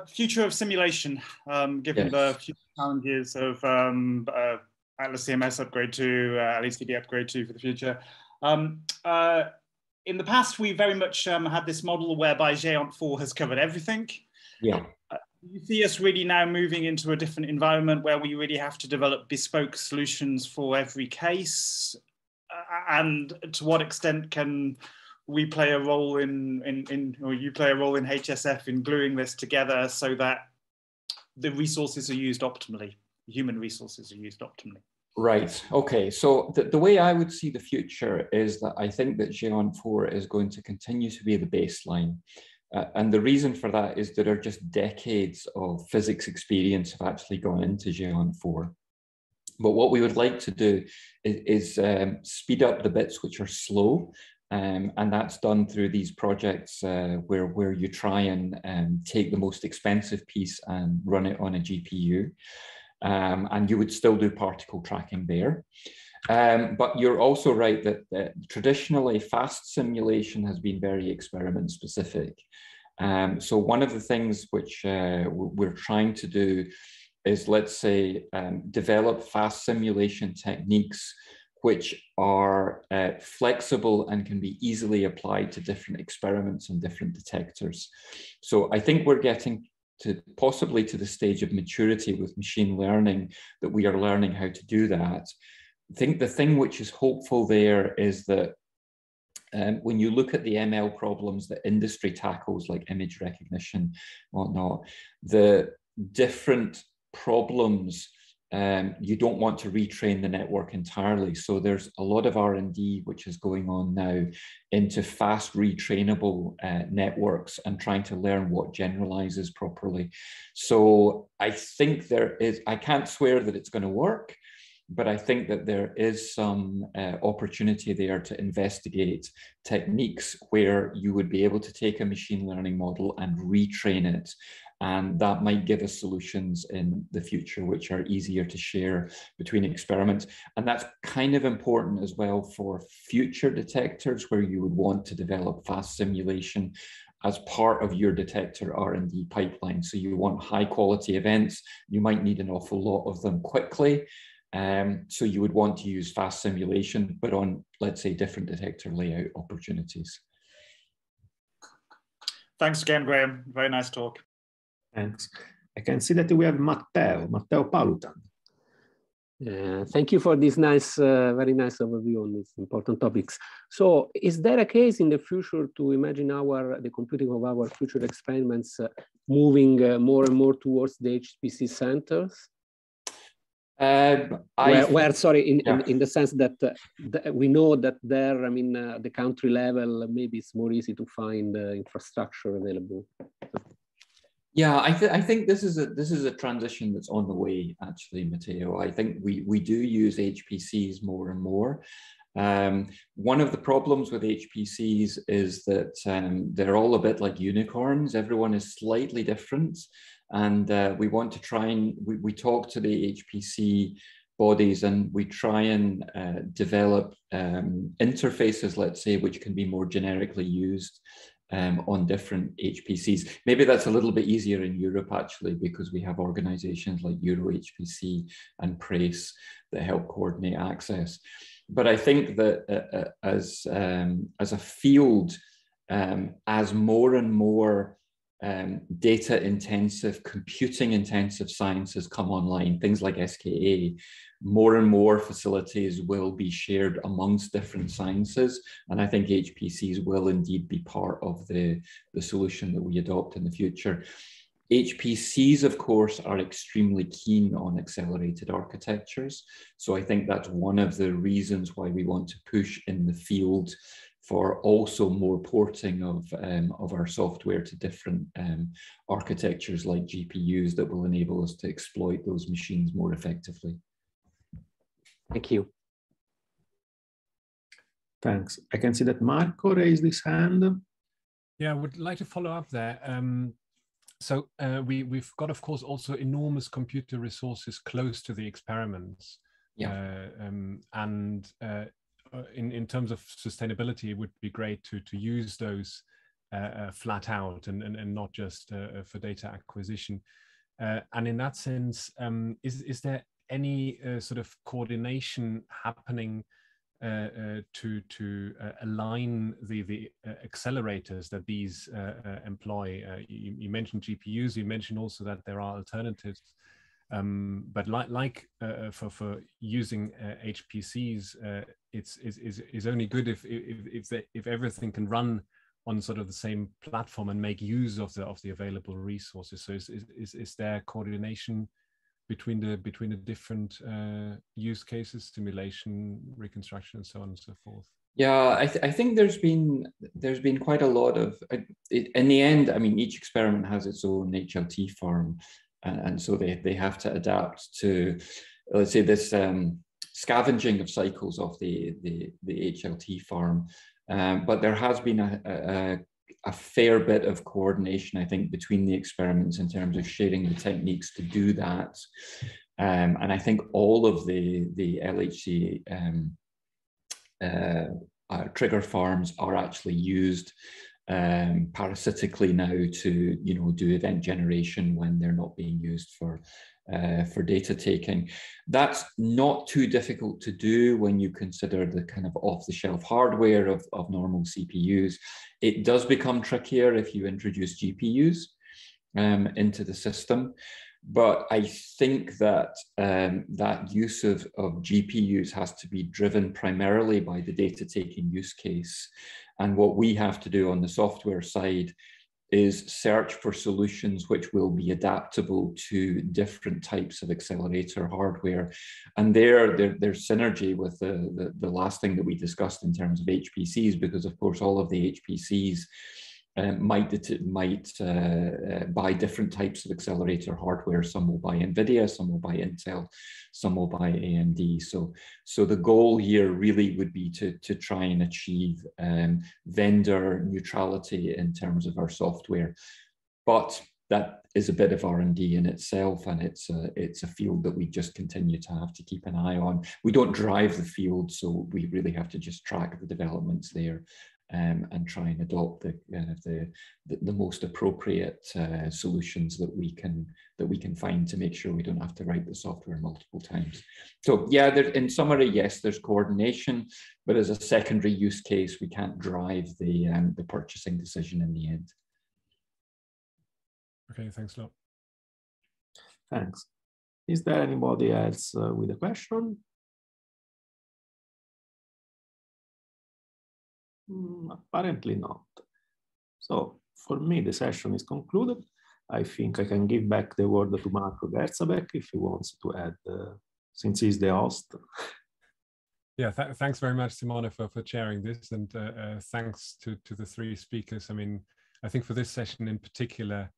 future of simulation, given the future challenges of Atlas CMS upgrade 2, LECD upgrade 2 for the future. In the past, we very much had this model whereby Géant 4 has covered everything. Yeah. You see us really now moving into a different environment where we really have to develop bespoke solutions for every case. And to what extent can we play a role or you play a role in HSF in gluing this together so that the resources are used optimally, human resources are used optimally? Right. Okay. So the way I would see the future is that I think that Géant 4 is going to continue to be the baseline. And the reason for that is there are just decades of physics experience have actually gone into Géant 4. But what we would like to do is speed up the bits which are slow. And that's done through these projects where you try and take the most expensive piece and run it on a GPU. And you would still do particle tracking there. But you're also right that traditionally fast simulation has been very experiment specific. So one of the things which we're trying to do is, let's say, develop fast simulation techniques which are flexible and can be easily applied to different experiments and different detectors. So I think we're getting to possibly to the stage of maturity with machine learning that we are learning how to do that. I think the thing which is hopeful there is that when you look at the ML problems that industry tackles, like image recognition, whatnot, the different problems, you don't want to retrain the network entirely. So there's a lot of R&D which is going on now into fast retrainable networks and trying to learn what generalizes properly. So I think there is, I can't swear that it's going to work, but I think that there is some opportunity there to investigate techniques where you would be able to take a machine learning model and retrain it. And that might give us solutions in the future which are easier to share between experiments. And that's kind of important as well for future detectors where you would want to develop fast simulation as part of your detector R&D pipeline. So you want high quality events. You might need an awful lot of them quickly. So you would want to use fast simulation, but on, let's say, different detector layout opportunities. Thanks again, Graeme. Very nice talk. Thanks. I can see that we have Matteo Palutan. Thank you for this nice, very nice overview on these important topics. So is there a case in the future to imagine the computing of our future experiments moving more and more towards the HPC centers? Sorry, in the sense that we know that there, I mean, the country level, maybe it's more easy to find infrastructure available. Yeah, I think this is a transition that's on the way, actually, Matteo. I think we do use HPCs more and more. One of the problems with HPCs is that they're all a bit like unicorns. Everyone is slightly different. And we want to try and, we talk to the HPC bodies and we try and develop interfaces, let's say, which can be more generically used on different HPCs. Maybe that's a little bit easier in Europe, actually, because we have organizations like EuroHPC and PRACE that help coordinate access. But I think that as a field, as more and more data intensive, computing intensive sciences come online, things like SKA, more and more facilities will be shared amongst different sciences. And I think HPCs will indeed be part of the solution that we adopt in the future. HPCs, of course, are extremely keen on accelerated architectures. So I think that's one of the reasons why we want to push in the field for also more porting of our software to different architectures like GPUs that will enable us to exploit those machines more effectively. Thank you. Thanks. I can see that Marco raised his hand. Yeah, I would like to follow up there. So we've got, of course, also enormous computer resources close to the experiments. Yeah. In terms of sustainability, it would be great to use those flat out and not just for data acquisition. And in that sense, is there any sort of coordination happening to align the accelerators that these employ? You mentioned GPUs, you mentioned also that there are alternatives. But for using HPCs, it's only good if everything can run on sort of the same platform and make use of the available resources. So is there coordination between the different use cases, simulation, reconstruction, and so on and so forth? Yeah, I think there's been quite a lot of, in the end, I mean, each experiment has its own HLT farm. And so they have to adapt to let's say, this scavenging of cycles off the HLT farm. But there has been a fair bit of coordination, I think, between the experiments in terms of sharing the techniques to do that. And I think all of the LHC trigger farms are actually used parasitically now to, do event generation when they're not being used for data taking. That's not too difficult to do when you consider the kind of off-the-shelf hardware of normal CPUs. It does become trickier if you introduce GPUs into the system. But I think that that use of GPUs has to be driven primarily by the data-taking use case. And what we have to do on the software side is search for solutions which will be adaptable to different types of accelerator hardware. And there's synergy with the last thing that we discussed in terms of HPCs, because of course all of the HPCs might buy different types of accelerator hardware. Some will buy NVIDIA, some will buy Intel, some will buy AMD. So the goal here really would be to try and achieve vendor neutrality in terms of our software. But that is a bit of R&D in itself, and it's a field that we just continue to have to keep an eye on. We don't drive the field, so we really have to just track the developments there. And try and adopt the most appropriate solutions that we can find to make sure we don't have to write the software multiple times. So yeah, in summary, yes, there's coordination, but as a secondary use case, we can't drive the purchasing decision in the end. Okay, thanks a lot. Thanks. Is there anybody else with a question? Apparently not. So for me, the session is concluded. I think I can give back the word to Marco Gerzabek if he wants to add, since he's the host. Yeah, thanks very much, Simone, for chairing this, and thanks to the three speakers. I mean, I think for this session in particular,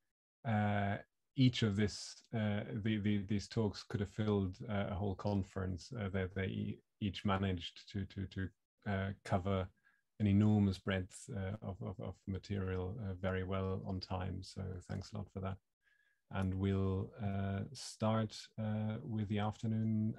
each of these talks could have filled a whole conference. They each managed to cover an enormous breadth of material very well on time. So thanks a lot for that. And we'll start with the afternoon